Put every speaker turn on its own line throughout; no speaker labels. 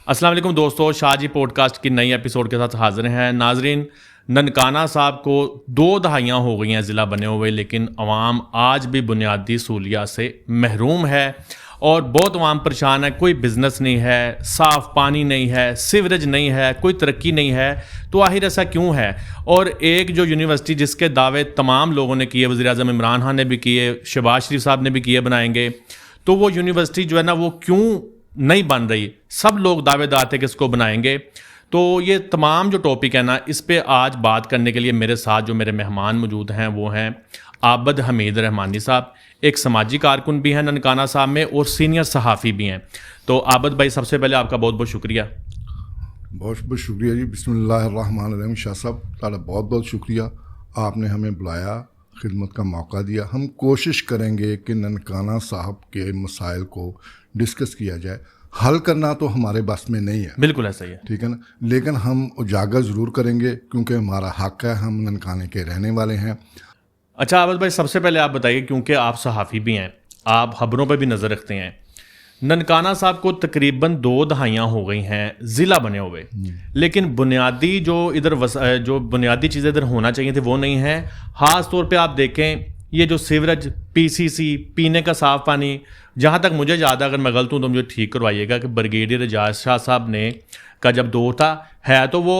السلام علیکم دوستو، شاہ جی پوڈ کاسٹ کی نئی ایپیسوڈ کے ساتھ حاضر ہیں. ناظرین، ننکانہ صاحب کو 2 دہائیاں ہو گئی ہیں ضلع بنے ہوئے، لیکن عوام آج بھی بنیادی سہولیات سے محروم ہے اور بہت عوام پریشان ہے. کوئی بزنس نہیں ہے، صاف پانی نہیں ہے، سیوریج نہیں ہے، کوئی ترقی نہیں ہے. تو آخر ایسا کیوں ہے؟ اور ایک جو یونیورسٹی جس کے دعوے تمام لوگوں نے کیے، وزیر اعظم عمران خان نے بھی کیے، شہباز شریف صاحب نے بھی کیے بنائیں گے، تو وہ یونیورسٹی جو ہے نا وہ کیوں نہیں بن رہی؟ سب لوگ دعوے دار تھے کہ اس کو بنائیں گے. تو یہ تمام جو ٹاپک ہے نا، اس پہ آج بات کرنے کے لیے میرے ساتھ جو میرے مہمان موجود ہیں وہ ہیں عابد حمید رحمانی صاحب. ایک سماجی کارکن بھی ہیں ننکانہ صاحب میں اور سینئر صحافی بھی ہیں. تو عابد بھائی، سب سے پہلے آپ کا بہت بہت شکریہ.
بہت بہت شکریہ جی. بسم اللہ الرحمن الرحیم. شاہ صاحب تعالیٰ بہت بہت شکریہ، آپ نے ہمیں بلایا، خدمت کا موقع دیا. ہم کوشش کریں گے کہ ننکانہ صاحب کے مسائل کو ڈسکس کیا جائے. حل کرنا تو ہمارے بس میں نہیں ہے،
بالکل ایسا ہی ہے،
ٹھیک ہے نا، لیکن ہم اجاگر ضرور کریں گے کیونکہ ہمارا حق ہے، ہم ننکانے کے رہنے والے ہیں.
اچھا عابد بھائی، سب سے پہلے آپ بتائیے، کیونکہ آپ صحافی بھی ہیں، آپ خبروں پہ بھی نظر رکھتے ہیں. ننکانہ صاحب کو تقریباً 2 دہائیاں ہو گئی ہیں ضلع بنے ہوئے، لیکن بنیادی جو بنیادی چیزیں ادھر ہونا چاہیے تھے وہ نہیں ہیں. خاص طور پہ آپ دیکھیں یہ جو سیوریج، پی سی سی، پینے کا صاف پانی، جہاں تک مجھے یاد ہے، اگر میں غلط ہوں تو مجھے ٹھیک کروائیے گا، کہ بریگیڈیئر اعجاز شاہ صاحب نے کا جب دور تھا، ہے تو وہ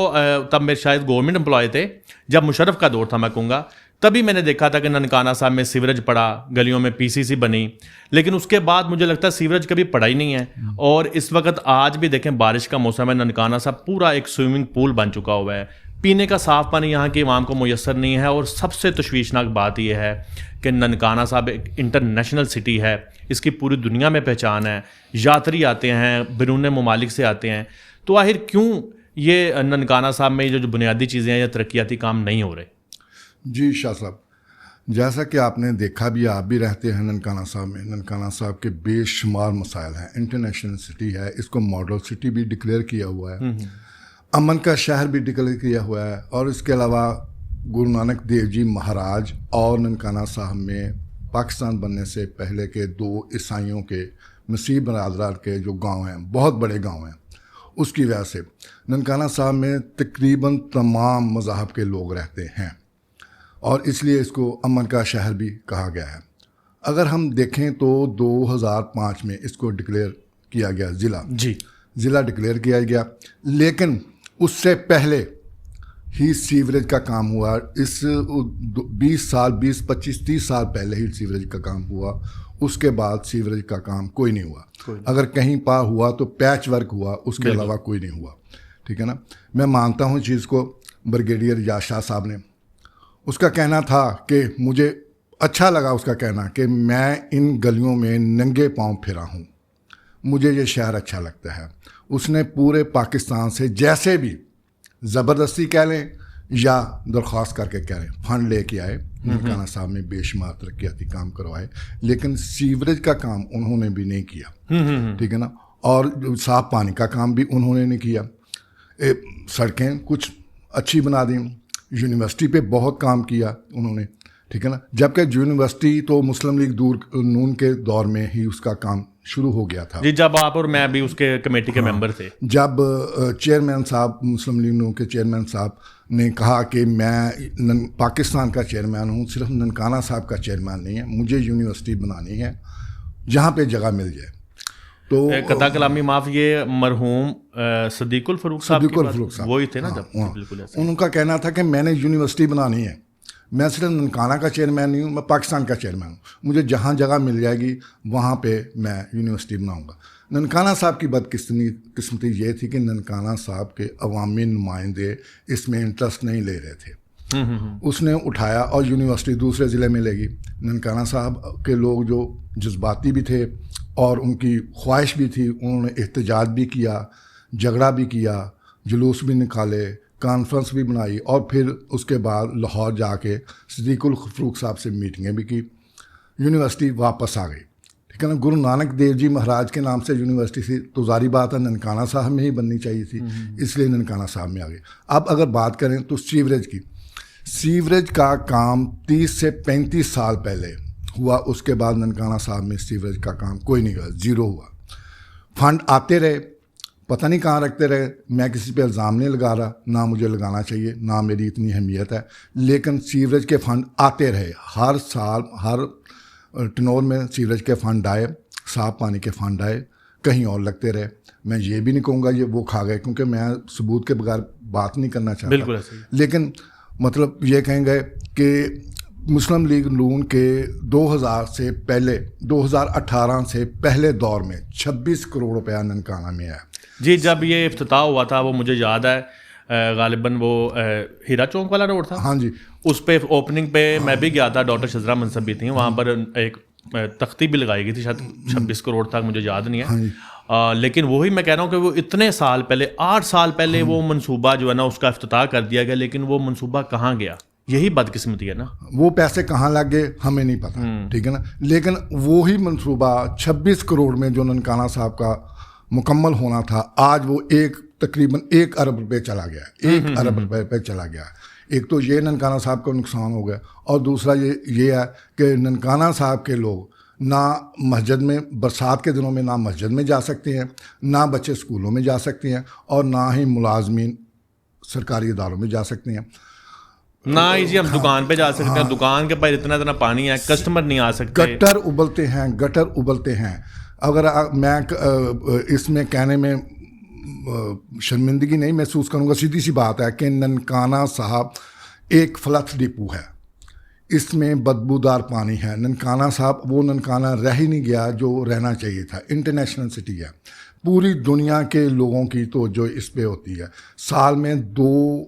تب میرے شاید گورنمنٹ امپلائی تھے، جب مشرف کا دور تھا میں کہوں گا، تبھی میں نے دیکھا تھا کہ ننکانہ صاحب میں سیوریج پڑا، گلیوں میں پی سی سی بنی. لیکن اس کے بعد مجھے لگتا ہے سیوریج کبھی پڑا ہی نہیں ہے. اور اس وقت آج بھی دیکھیں بارش کا موسم ہے، ننکانہ صاحب پورا ایک سوئمنگ پول بن چکا ہوا ہے. پینے کا صاف پانی یہاں کی عوام کو میسر نہیں ہے. اور سب سے تشویشناک بات یہ ہے کہ ننکانہ صاحب ایک انٹرنیشنل سٹی ہے، اس کی پوری دنیا میں پہچان ہے، یاتری آتے ہیں، بیرون ممالک سے آتے ہیں. تو آخر کیوں یہ ننکانہ صاحب میں جو بنیادی چیزیں ہیں یا ترقیاتی کام نہیں ہو رہے؟
جی شاہ صاحب، جیسا کہ آپ نے دیکھا بھی، آپ بھی رہتے ہیں ننکانہ صاحب میں، ننکانہ صاحب کے بے شمار مسائل ہیں. انٹرنیشنل سٹی ہے، اس کو ماڈل سٹی بھی ڈکلیئر کیا ہوا ہے، امن کا شہر بھی ڈکلیئر کیا ہوا ہے. اور اس کے علاوہ گرو نانک دیو جی مہاراج اور ننکانہ صاحب میں پاکستان بننے سے پہلے کے 2 عیسائیوں کے مسیح برادران کے جو گاؤں ہیں، بہت بڑے گاؤں ہیں، اس کی وجہ سے ننکانہ صاحب میں تقریباً تمام مذاہب کے لوگ رہتے ہیں، اور اس لیے اس کو امن کا شہر بھی کہا گیا ہے. اگر ہم دیکھیں تو 2005 میں اس کو ڈکلیئر کیا گیا، ضلع ڈکلیئر کیا گیا، لیکن اس سے پہلے ہی سیوریج کا کام ہوا. اس 20 سال 25 30 سال پہلے ہی سیوریج کا کام ہوا. اس کے بعد سیوریج کا کام کوئی نہیں ہوا. اگر کہیں پا ہوا تو پیچ ورک ہوا، اس کے علاوہ کوئی نہیں ہوا، ٹھیک ہے نا. میں مانتا ہوں چیز کو. بریگیڈیئر اعجاز شاہ صاحب نے، اس کا کہنا تھا کہ مجھے اچھا لگا اس کا کہنا کہ میں ان گلیوں میں ننگے پاؤں پھرا ہوں، مجھے یہ شہر اچھا لگتا ہے. اس نے پورے پاکستان سے جیسے بھی زبردستی کہہ لیں یا درخواست کر کے کہہ لیں، فنڈ لے کے آئے، ننکانہ صاحب میں بے شمار ترقیاتی کام کروائے، لیکن سیوریج کا کام انہوں نے بھی نہیں کیا، ٹھیک ہے نا. اور صاف پانی کا کام بھی انہوں نے نہیں کیا. سڑکیں کچھ اچھی بنا دیں، یونیورسٹی پہ بہت کام کیا انہوں نے، ٹھیک ہے نا. جبکہ یونیورسٹی تو مسلم لیگ نون کے دور میں ہی اس کا کام شروع ہو گیا تھا.
جی، جب آپ اور میں بھی اس کے کمیٹی کے ممبر تھے.
جب چیئرمین صاحب، مسلم لیگ نون کے چیئرمین صاحب نے کہا کہ میں پاکستان کا چیئرمین ہوں، صرف ننکانہ صاحب کا چیئرمین نہیں ہے، مجھے یونیورسٹی بنانی ہے جہاں پہ جگہ مل جائے. تو
قطع کلامی معاف، یہ مرحوم صدیق الفروق صاحب وہی تھے نا جب؟ بالکل.
ان کا کہنا تھا کہ میں نے یونیورسٹی بنانی ہے، میں صرف ننکانہ کا چیئرمین نہیں ہوں، میں پاکستان کا چیئرمین ہوں، مجھے جہاں جگہ مل جائے گی وہاں پہ میں یونیورسٹی بناؤں گا. ننکانہ صاحب کی بدقسمتی یہ تھی کہ ننکانہ صاحب کے عوامی نمائندے اس میں انٹرسٹ نہیں لے رہے تھے. اس نے اٹھایا اور یونیورسٹی دوسرے ضلع میں لے گی. ننکانہ صاحب کے لوگ جو جذباتی بھی تھے اور ان کی خواہش بھی تھی، انہوں نے احتجاج بھی کیا، جھگڑا بھی کیا، جلوس بھی نکالے، کانفرنس بھی بنائی، اور پھر اس کے بعد لاہور جا کے صدیق الفروق صاحب سے میٹنگیں بھی کی. یونیورسٹی واپس آ گئی، ٹھیک ہے نا. گرو نانک دیو جی مہاراج کے نام سے یونیورسٹی تھی، تو ظاہری بات ہے ننکانہ صاحب میں ہی بننی چاہیے تھی، اس لیے ننکانہ صاحب میں آ گئی. اب اگر بات کریں تو سیوریج کی، سیوریج کا کام 30 سے 35 سال پہلے ہوا. اس کے بعد ننکانہ صاحب میں سیوریج کا کام کوئی نہیں ہوا، زیرو ہوا. فنڈ آتے رہے، پتہ نہیں کہاں رکھتے رہے. میں کسی پہ الزام نہیں لگا رہا, نہ مجھے لگانا چاہیے, نہ میری اتنی اہمیت ہے, لیکن سیوریج کے فنڈ آتے رہے ہر سال, ہر ٹنور میں سیوریج کے فنڈ آئے, صاف پانی کے فنڈ آئے, کہیں اور لگتے رہے. میں یہ بھی نہیں کہوں گا یہ وہ کھا گئے, کیونکہ میں ثبوت کے بغیر بات نہیں کرنا چاہتا.
بالکل,
لیکن مطلب یہ کہیں گے کہ مسلم لیگ نون کے 2000 سے پہلے 2018 سے پہلے دور میں 26 کروڑ روپیہ ننکانہ میں ہے.
جی, جب یہ افتتاح ہوا تھا وہ مجھے یاد ہے, غالباً وہ ہیرا چونک والا روڈ تھا.
ہاں جی,
اس پہ اوپننگ پہ میں بھی گیا تھا, ڈاکٹر شزرا منصب بھی تھیں وہاں پر, ایک تختی بھی لگائی گئی تھی, شاید 26 کروڑ تک, مجھے یاد نہیں ہے. لیکن وہی میں کہہ رہا ہوں کہ وہ اتنے سال پہلے, 8 سال پہلے وہ منصوبہ جو ہے نا اس کا افتتاح کر دیا گیا, لیکن وہ منصوبہ کہاں گیا؟ یہی بدقسمتی ہے نا. وہ
پیسے کہاں لگ گئے ہمیں نہیں پتا, ٹھیک ہے نا. لیکن وہی منصوبہ 26 کروڑ میں جو ننکانہ صاحب کا مکمل ہونا تھا, آج وہ تقریباً 1 ارب روپے چلا گیا, 1 ارب روپے پہ چلا گیا. ایک تو یہ ننکانہ صاحب کا نقصان ہو گیا, اور دوسرا یہ ہے کہ ننکانہ صاحب کے لوگ نہ مسجد میں, برسات کے دنوں میں نہ مسجد میں جا سکتے ہیں, نہ بچے اسکولوں میں جا سکتے ہیں, اور نہ ہی ملازمین سرکاری اداروں میں جا سکتے ہیں.
نہ ہی جی ہم دکان پہ جا سکتے ہیں, دکان کے پاس اتنا پانی ہے, کسٹمر نہیں آ سکتے,
گٹر ابلتے ہیں. اگر میں اس میں کہنے میں شرمندگی نہیں محسوس کروں گا, سیدھی سی بات ہے کہ ننکانہ صاحب ایک فلتھ ڈپو ہے, اس میں بدبودار پانی ہے. ننکانہ صاحب وہ ننکانہ رہ ہی نہیں گیا جو رہنا چاہیے تھا. انٹرنیشنل سٹی ہے, پوری دنیا کے لوگوں کی توجہ اس پہ ہوتی ہے. سال میں 2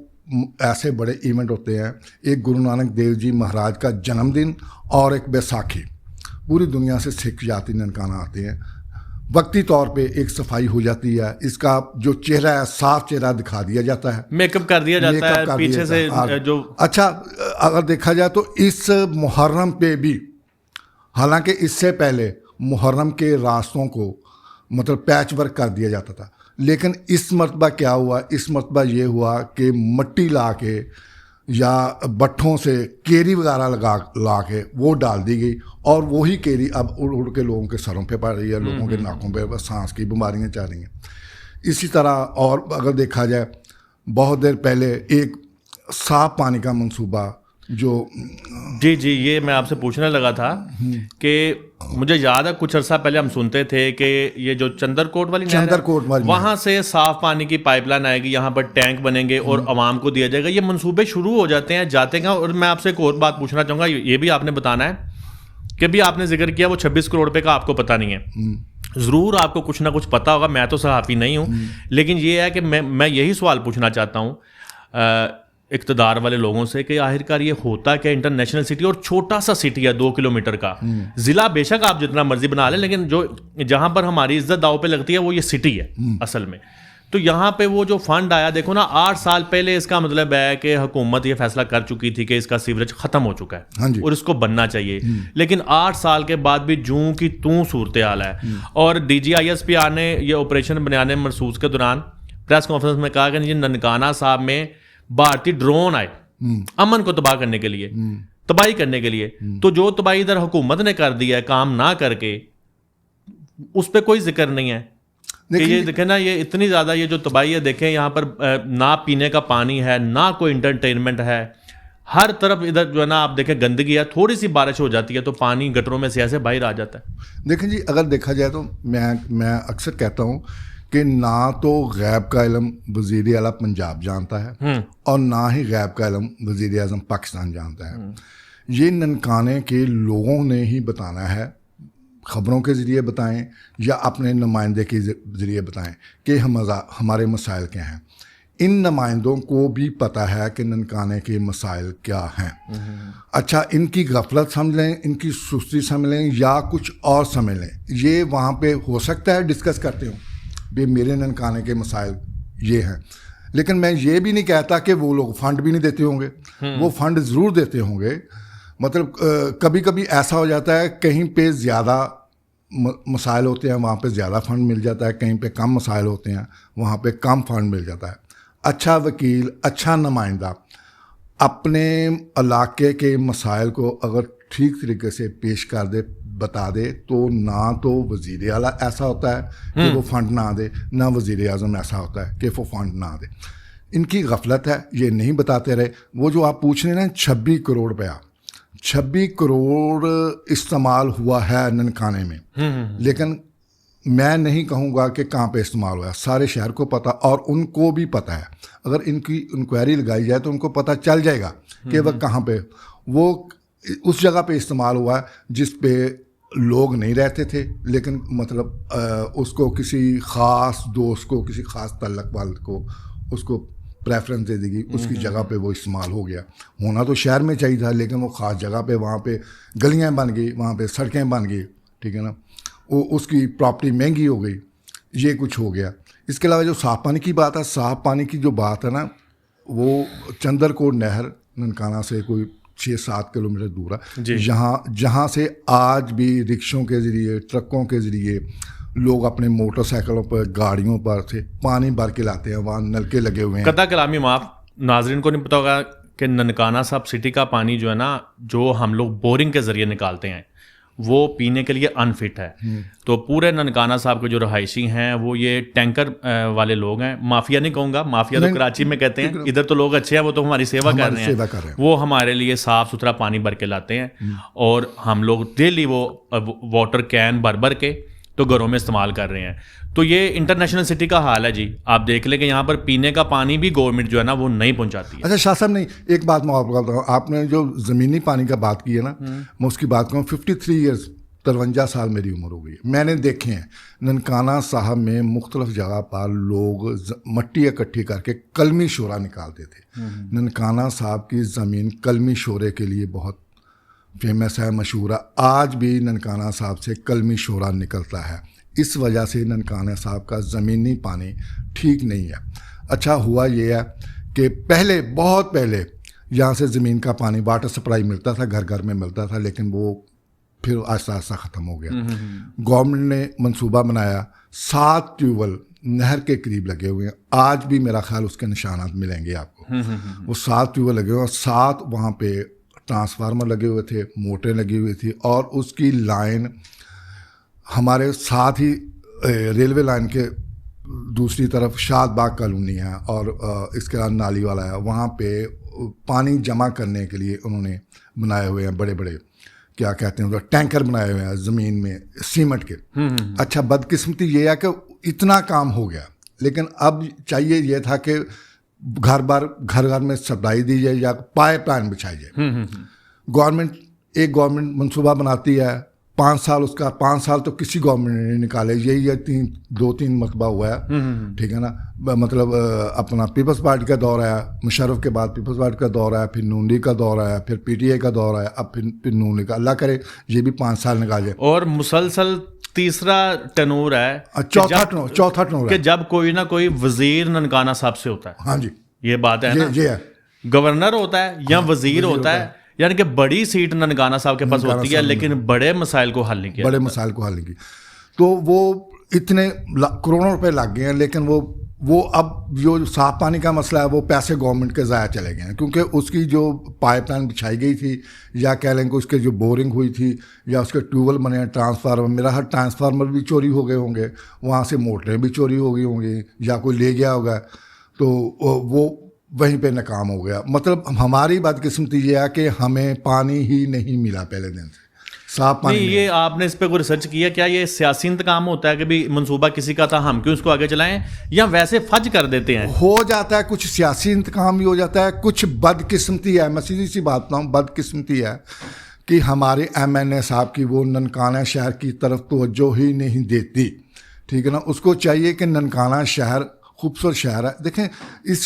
ایسے بڑے ایونٹ ہوتے ہیں, ایک گرو نانک دیو جی مہاراج کا جنم دن اور ایک بیساکھی. پوری دنیا سے سکھ جاتی ننکانہ آتے ہیں. وقتی طور پہ ایک صفائی ہو جاتی ہے, اس کا جو چہرہ ہے صاف چہرہ دکھا دیا جاتا ہے,
میک اپ کر دیا جاتا ہے پیچھے سے جو.
اچھا, اگر دیکھا جائے تو اس محرم پہ بھی, حالانکہ اس سے پہلے محرم کے راستوں کو مطلب پیچ ورک کر دیا جاتا تھا, لیکن اس مرتبہ کیا ہوا, اس مرتبہ یہ ہوا کہ مٹی لا کے یا بٹھوں سے کیری وغیرہ لا کے وہ ڈال دی گئی, اور وہی کیری اب اڑ کے لوگوں کے سروں پہ پڑ رہی ہے, لوگوں کے ناکوں پہ سانس کی بیماریاں چل رہی ہیں. اسی طرح اور اگر دیکھا جائے, بہت دیر پہلے ایک صاف پانی کا منصوبہ جو
جی یہ میں آپ سے پوچھنے لگا تھا کہ مجھے یاد ہے کچھ عرصہ پہلے ہم سنتے تھے کہ یہ جو چندر کوٹ والی وہاں سے صاف پانی کی پائپ لائن آئے گی, یہاں پر ٹینک بنیں گے اور عوام کو دیا جائے گا. یہ منصوبے شروع ہو جاتے ہیں, جاتے ہیں. اور میں آپ سے ایک اور بات پوچھنا چاہوں گا, یہ بھی آپ نے بتانا ہے کہ بھی آپ نے ذکر کیا وہ 26 کروڑ روپے کا آپ کو پتہ نہیں ہے. ضرور آپ کو کچھ نہ کچھ پتا ہوگا, میں تو صحافی نہیں ہوں, لیکن یہ ہے کہ میں یہی سوال پوچھنا چاہتا ہوں اقتدار والے لوگوں سے کہ آخرکار یہ ہوتا کہ انٹرنیشنل سٹی اور چھوٹا سا سٹی ہے 2 کلومیٹر کا ضلع, بے شک آپ جتنا مرضی بنا لیں, لیکن جو جہاں پر ہماری عزت داؤ پہ لگتی ہے وہ یہ سٹی ہے اصل میں. تو یہاں پہ وہ جو فنڈ آیا, دیکھو نا 8 سال پہلے, اس کا مطلب ہے کہ حکومت یہ فیصلہ کر چکی تھی کہ اس کا سیوریج ختم ہو چکا ہے اور اس کو بننا چاہیے, لیکن 8 سال کے بعد بھی جوں کی توں صورتحال ہے. اور DGISPR نے یہ آپریشن بنیانے مرسوس کے دوران پریس کانفرنس میں کہا کہ ننکانہ صاحب میں بھارتی ڈرون آئے امن کو تباہ کرنے کے لیے, تباہی کرنے کے لیے. تو جو تباہی ادھر حکومت نے کر دی ہے کام نہ کر کے, اس پہ کوئی ذکر نہیں ہے. کہ یہ دیکھیں نا, یہ اتنی زیادہ یہ جو تباہی ہے, دیکھیں یہاں پر نہ پینے کا پانی ہے, نہ کوئی انٹرٹینمنٹ ہے, ہر طرف ادھر جو ہے نا آپ دیکھیں گندگی ہے. تھوڑی سی بارش ہو جاتی ہے تو پانی گٹروں میں سے ایسے باہر آ جاتا ہے.
دیکھیں جی, اگر دیکھا جائے تو میں اکثر کہتا ہوں کہ نہ تو غیب کا علم وزیر اعلیٰ پنجاب جانتا ہے اور نہ ہی غیب کا علم وزیر اعظم پاکستان جانتا ہے. یہ ننکانے کے لوگوں نے ہی بتانا ہے, خبروں کے ذریعے بتائیں یا اپنے نمائندے کے ذریعے بتائیں کہ ہمارے مسائل کیا ہیں. ان نمائندوں کو بھی پتہ ہے کہ ننکانے کے مسائل کیا ہیں. اچھا, ان کی غفلت سمجھ لیں, ان کی سستی سمجھ لیں, یا کچھ اور سمجھ لیں, یہ وہاں پہ ہو سکتا ہے ڈسکس کرتے ہوں بھائی میرے ننکانے کے مسائل یہ ہیں. لیکن میں یہ بھی نہیں کہتا کہ وہ لوگ فنڈ بھی نہیں دیتے ہوں گے, وہ فنڈ ضرور دیتے ہوں گے. مطلب کبھی کبھی ایسا ہو جاتا ہے کہیں پہ زیادہ مسائل ہوتے ہیں وہاں پہ زیادہ فنڈ مل جاتا ہے, کہیں پہ کم مسائل ہوتے ہیں وہاں پہ کم فنڈ مل جاتا ہے. اچھا وکیل, اچھا نمائندہ اپنے علاقے کے مسائل کو اگر ٹھیک طریقے سے پیش کر دے, بتا دے, تو نہ تو وزیر اعلیٰ ایسا ہوتا ہے کہ وہ فنڈ نہ دے, نہ وزیر اعظم ایسا ہوتا ہے کہ وہ فنڈ نہ دے. ان کی غفلت ہے, یہ نہیں بتاتے رہے. وہ جو آپ پوچھ رہے ہیں 26 کروڑ روپیہ, 26 کروڑ استعمال ہوا ہے ننکانے میں, لیکن میں نہیں کہوں گا کہ کہاں پہ استعمال ہوا ہے. سارے شہر کو پتہ, اور ان کو بھی پتہ ہے. اگر ان کی انکوائری لگائی جائے تو ان کو پتہ چل جائے گا کہ وہ کہاں پہ, وہ اس جگہ پہ استعمال ہوا ہے جس پہ لوگ نہیں رہتے تھے, لیکن مطلب اس کو کسی خاص دوست کو, کسی خاص تعلق والد کو اس کو پریفرنس دے دی گئی, اس کی جگہ پہ وہ استعمال ہو گیا. ہونا تو شہر میں چاہیے تھا, لیکن وہ خاص جگہ پہ, وہاں پہ گلیاں بن گئی, وہاں پہ سڑکیں بن گئی, ٹھیک ہے نا, وہ اس کی پراپرٹی مہنگی ہو گئی, یہ کچھ ہو گیا. اس کے علاوہ جو صاف پانی کی بات ہے, صاف پانی کی جو بات ہے نا, وہ چندر کوٹ نہر ننکانہ سے کوئی 6-7 کلومیٹر دور ہے, جہاں سے آج بھی رکشوں کے ذریعے, ٹرکوں کے ذریعے لوگ اپنے موٹر سائیکلوں پر, گاڑیوں پر سے پانی بھر کے لاتے ہیں. وہاں نلکے لگے ہوئے ہیں.
قطع کلامی معاف, ناظرین کو نہیں پتا ہوگا کہ ننکانہ صاحب سٹی کا پانی جو ہے نا, جو ہم لوگ بورنگ کے ذریعے نکالتے ہیں, وہ پینے کے لیے انفٹ ہے. تو پورے ننکانہ صاحب کے جو رہائشی ہیں وہ یہ ٹینکر والے لوگ ہیں. مافیا نہیں کہوں گا, مافیا تو کراچی میں کہتے ہیں, ادھر تو لوگ اچھے ہیں, وہ تو ہماری سیوا کر رہے ہیں, وہ ہمارے لیے صاف ستھرا پانی بھر کے لاتے ہیں, اور ہم لوگ ڈیلی وہ واٹر کین بھر کے تو گھروں میں استعمال کر رہے ہیں. تو یہ انٹرنیشنل سٹی کا حال ہے جی. آپ دیکھ لیں کہ یہاں پر پینے کا پانی بھی گورنمنٹ جو ہے نا وہ نہیں پہنچاتی ہے.
اچھا شاہ صاحب, نہیں, ایک بات میں آپ کو بتاؤں, آپ نے جو زمینی پانی کا بات کی ہے نا, میں اس کی بات کروں. 53 ایئرز 53 سال میری عمر ہو گئی ہے. میں نے دیکھے ہیں ننکانہ صاحب میں مختلف جگہ پر لوگ مٹی اکٹھی کر کے کلمی شورا نکالتے تھے. ننکانہ صاحب کی زمین کلمی شورے کے لیے بہت فیمس ہے, مشہور ہے. آج بھی ننکانہ صاحب سے کلمی شورا نکلتا ہے. اس وجہ سے ننکانہ صاحب کا زمینی پانی ٹھیک نہیں ہے. اچھا ہوا یہ ہے کہ پہلے, بہت پہلے یہاں سے زمین کا پانی, واٹر سپلائی ملتا تھا, گھر گھر میں ملتا تھا, لیکن وہ پھر آہستہ آہستہ ختم ہو گیا. گورنمنٹ نے منصوبہ بنایا, 7 ٹیوب ویل نہر کے قریب لگے ہوئے ہیں. آج بھی میرا خیال اس کے نشانات ملیں گے آپ کو. وہ 7 ٹیوب ویل لگے ہوئے ہیں, 7 وہاں پہ ٹرانسفارمر لگے ہوئے تھے, موٹریں لگی ہوئی تھی, اور اس کی لائن ہمارے ساتھ ہی ریلوے لائن کے دوسری طرف شاد باغ کالونی ہے, اور اس کے بعد نالی والا ہے. وہاں پہ پانی جمع کرنے کے لیے انہوں نے بنائے ہوئے ہیں بڑے بڑے, کیا کہتے ہیں, ٹینکر بنائے ہوئے ہیں زمین میں سیمنٹ کے. اچھا بدقسمتی یہ ہے کہ اتنا کام ہو گیا, لیکن اب چاہیے یہ تھا کہ گھر میں سپلائی دی جائے یا پائپ لائن بچھائی جائے. گورنمنٹ منصوبہ بناتی ہے, 5 سال اس کا, 5 سال تو کسی گورنمنٹ نے نہیں نکالے. یہی 2-3 مرتبہ ہوا ہے, ٹھیک ہے نا. مطلب اپنا پیپلز پارٹی کا دور آیا, مشرف کے بعد پیپلز پارٹی کا دور آیا, پھر نون لیگ کا دور آیا, پھر پی ٹی آئی کا دور آیا, اب پھر نون لیگ کا. اللہ کرے یہ بھی 5 سال نکال جائے.
اور مسلسل تیسرا ٹنور ہے,
چوتھا ٹنور
کہ جب کوئی نہ کوئی وزیر ننکانہ صاحب سے ہوتا ہے.
ہاں جی,
یہ بات ہے نا,
یہ ہے,
گورنر ہوتا ہے یا وزیر ہوتا ہے, یعنی کہ بڑی سیٹ ننکانہ صاحب کے پاس ہوتی ہے, لیکن بڑے مسائل کو حل نہیں کیا.
بڑے مسائل کو حل نہیں کی. تو وہ اتنے کروڑوں روپے لگ گئے ہیں, لیکن وہ اب جو صاف پانی کا مسئلہ ہے وہ پیسے گورنمنٹ کے ضائع چلے گئے ہیں, کیونکہ اس کی جو پائپ لائن بچھائی گئی تھی, یا کہہ لیں کہ اس کے جو بورنگ ہوئی تھی, یا اس کے ٹیوب ویل بنے ہیں, ٹرانسفارمر, میرا ہر ٹرانسفارمر بھی چوری ہو گئے ہوں گے, وہاں سے موٹریں بھی چوری ہو گئی ہوں گی, یا کوئی لے گیا ہوگا, تو وہ وہیں پہ ناکام ہو گیا. مطلب ہماری بدقسمتی یہ ہے کہ ہمیں پانی ہی نہیں ملا پہلے دن سے, صاف پانی.
یہ آپ نے اس پہ کوئی ریسرچ کیا کیا یہ سیاسی انتقام ہوتا ہے کہ بھی منصوبہ کسی کا تھا, ہم کیوں اس کو آگے چلائیں, یا ویسے فج کر دیتے ہیں؟
ہو جاتا ہے, کچھ سیاسی انتقام بھی ہو جاتا ہے, کچھ بدقسمتی ہے. میں سیدھی سی بات بتاؤں, بدقسمتی ہے کہ ہمارے MNA صاحب کی وہ ننکانہ شہر کی طرف توجہ ہی نہیں دیتی, ٹھیک ہے نا. اس کو چاہیے کہ ننکانہ شہر خوبصورت شہر ہے. دیکھیں اس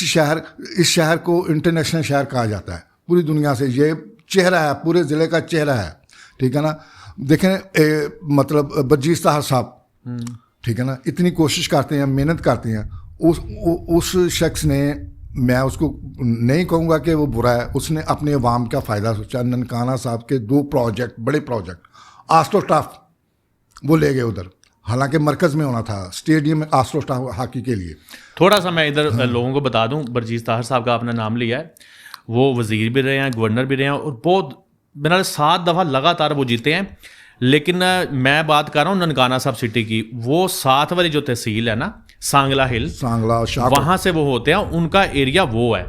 شہر کو انٹرنیشنل شہر کہا جاتا ہے پوری دنیا سے. یہ چہرہ ہے, پورے ضلع کا چہرہ ہے, ٹھیک ہے نا. دیکھیں مطلب برجیز طاہر صاحب, ٹھیک ہے نا, اتنی کوشش کرتے ہیں, محنت کرتے ہیں. اس شخص نے, میں اس کو نہیں کہوں گا کہ وہ برا ہے, اس نے اپنے عوام کا فائدہ سوچا. ننکانہ صاحب کے 2 پروجیکٹ, بڑے پروجیکٹ, آسٹرو ٹرف وہ لے گئے ادھر, حالانکہ مرکز میں ہونا تھا اسٹیڈیم میں آسٹرو ٹرف ہاکی کے لیے.
تھوڑا سا میں ادھر لوگوں کو بتا دوں, برجیز طاہر صاحب کا آپ نے نام لیا ہے, وہ وزیر بھی رہے ہیں, گورنر بھی رہے ہیں, اور بہت میرا 7 دفعہ لگاتار وہ جیتے ہیں. لیکن میں بات کر رہا ہوں ننکانہ صاحب سٹی کی, وہ 7 والی جو تحصیل ہے نا, سانگلا ہل, وہاں سے وہ ہوتے ہیں, ان کا ایریا وہ ہے.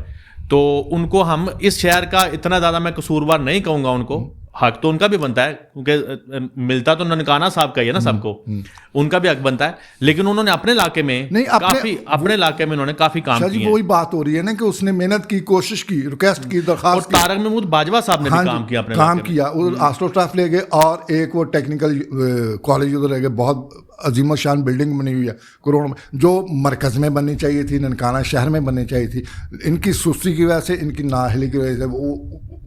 تو ان کو ہم اس شہر کا اتنا زیادہ میں قصوروار نہیں کہوں گا, ان کو حق تو ان کا بھی بنتا ہے کیونکہ ملتا تو ننکانہ صاحب کا ہی ہے نا سب کو, ان کا بھی حق بنتا ہے. لیکن انہوں نے اپنے علاقے میں انہوں نے کافی کام کیا.
وہی بات ہو رہی ہے نا کہ اس نے محنت کی, کوشش کی, ریکویسٹ کی, درخواست کی.
اور طارق محمود باجوہ صاحب نے بھی کام کیا, اپنے
کام کیا. آسٹرو اسٹاف لے گئے, اور ایک وہ ٹیکنیکل کالج ادھر لے گئے, بہت عظیم و شان بلڈنگ بنی ہوئی ہے کروڑوں میں, جو مرکز میں بننی چاہیے تھی, ننکانہ شہر میں بننی چاہیے تھی. ان کی سستی کی وجہ سے, ان کی نااہلی کی وجہ سے وہ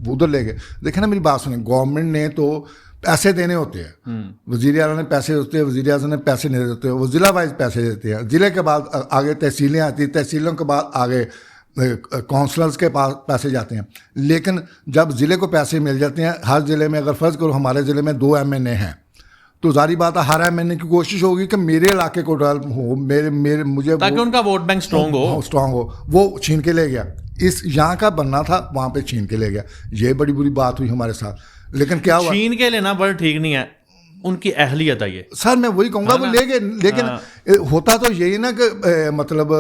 ادھر لے گئے. دیکھیں نا میری بات سنیں, گورنمنٹ نے تو پیسے دینے ہوتے ہیں, وزیر اعلیٰ نے پیسے ہوتے ہیں, وزیر اعظم نے پیسے نہیں دیتے, وہ ضلع وائز پیسے دیتے ہیں. ضلع کے بعد آگے تحصیلیں آتی ہیں, تحصیلوں کے بعد آگے کونسلرز کے پاس پیسے جاتے ہیں. لیکن جب ضلع کو پیسے مل جاتے ہیں, ہر ضلع میں اگر فرض کرو ہمارے ضلع میں 2 MNA ہیں, تو ظاہری بات ہے ہر MNA کی کوشش ہوگی کہ میرے علاقے کو ڈیولپ ہو, مجھے
تاکہ ان کا ووٹ بینک اسٹرانگ ہو.
وہ چھین کے لے گیا, اس یہاں کا بننا تھا وہاں پہ چھین کے لے گیا. یہ بڑی بری بات ہوئی ہمارے ساتھ. لیکن کیا ہوا,
چھین کے لینا بڑا ٹھیک نہیں ہے, ان کی اہلیت ہے یہ.
سر میں وہی کہوں گا, وہ لے گئے. لیکن ہوتا تو یہی نا کہ مطلب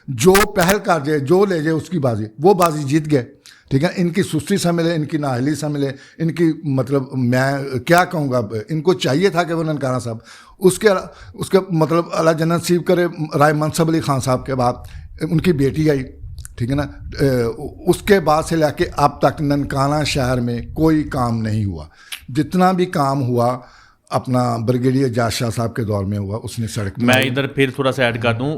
جو پہل کر جائے, جو لے جائے اس کی بازی, وہ بازی جیت گئے. ٹھیک ہے, ان کی سستی سے ملے, ان کی نااہلی سے ملے, ان کی مطلب میں کیا کہوں گا, ان کو چاہیے تھا کہ وہ ننکانہ صاحب اس کے مطلب اللہ جنت نصیب کرے, رائے منصب علی خان صاحب کے بعد ان کی بیٹی آئی. ٹھیک ہے نا, اس کے بعد سے لے کے اب تک ننکانہ شہر میں کوئی کام نہیں ہوا. جتنا بھی کام ہوا اپنا بریگیڈیئر جاز شاہ صاحب کے دور میں ہوا, اس نے سڑک.
میں ادھر پھر تھوڑا سا ایڈ کر دوں,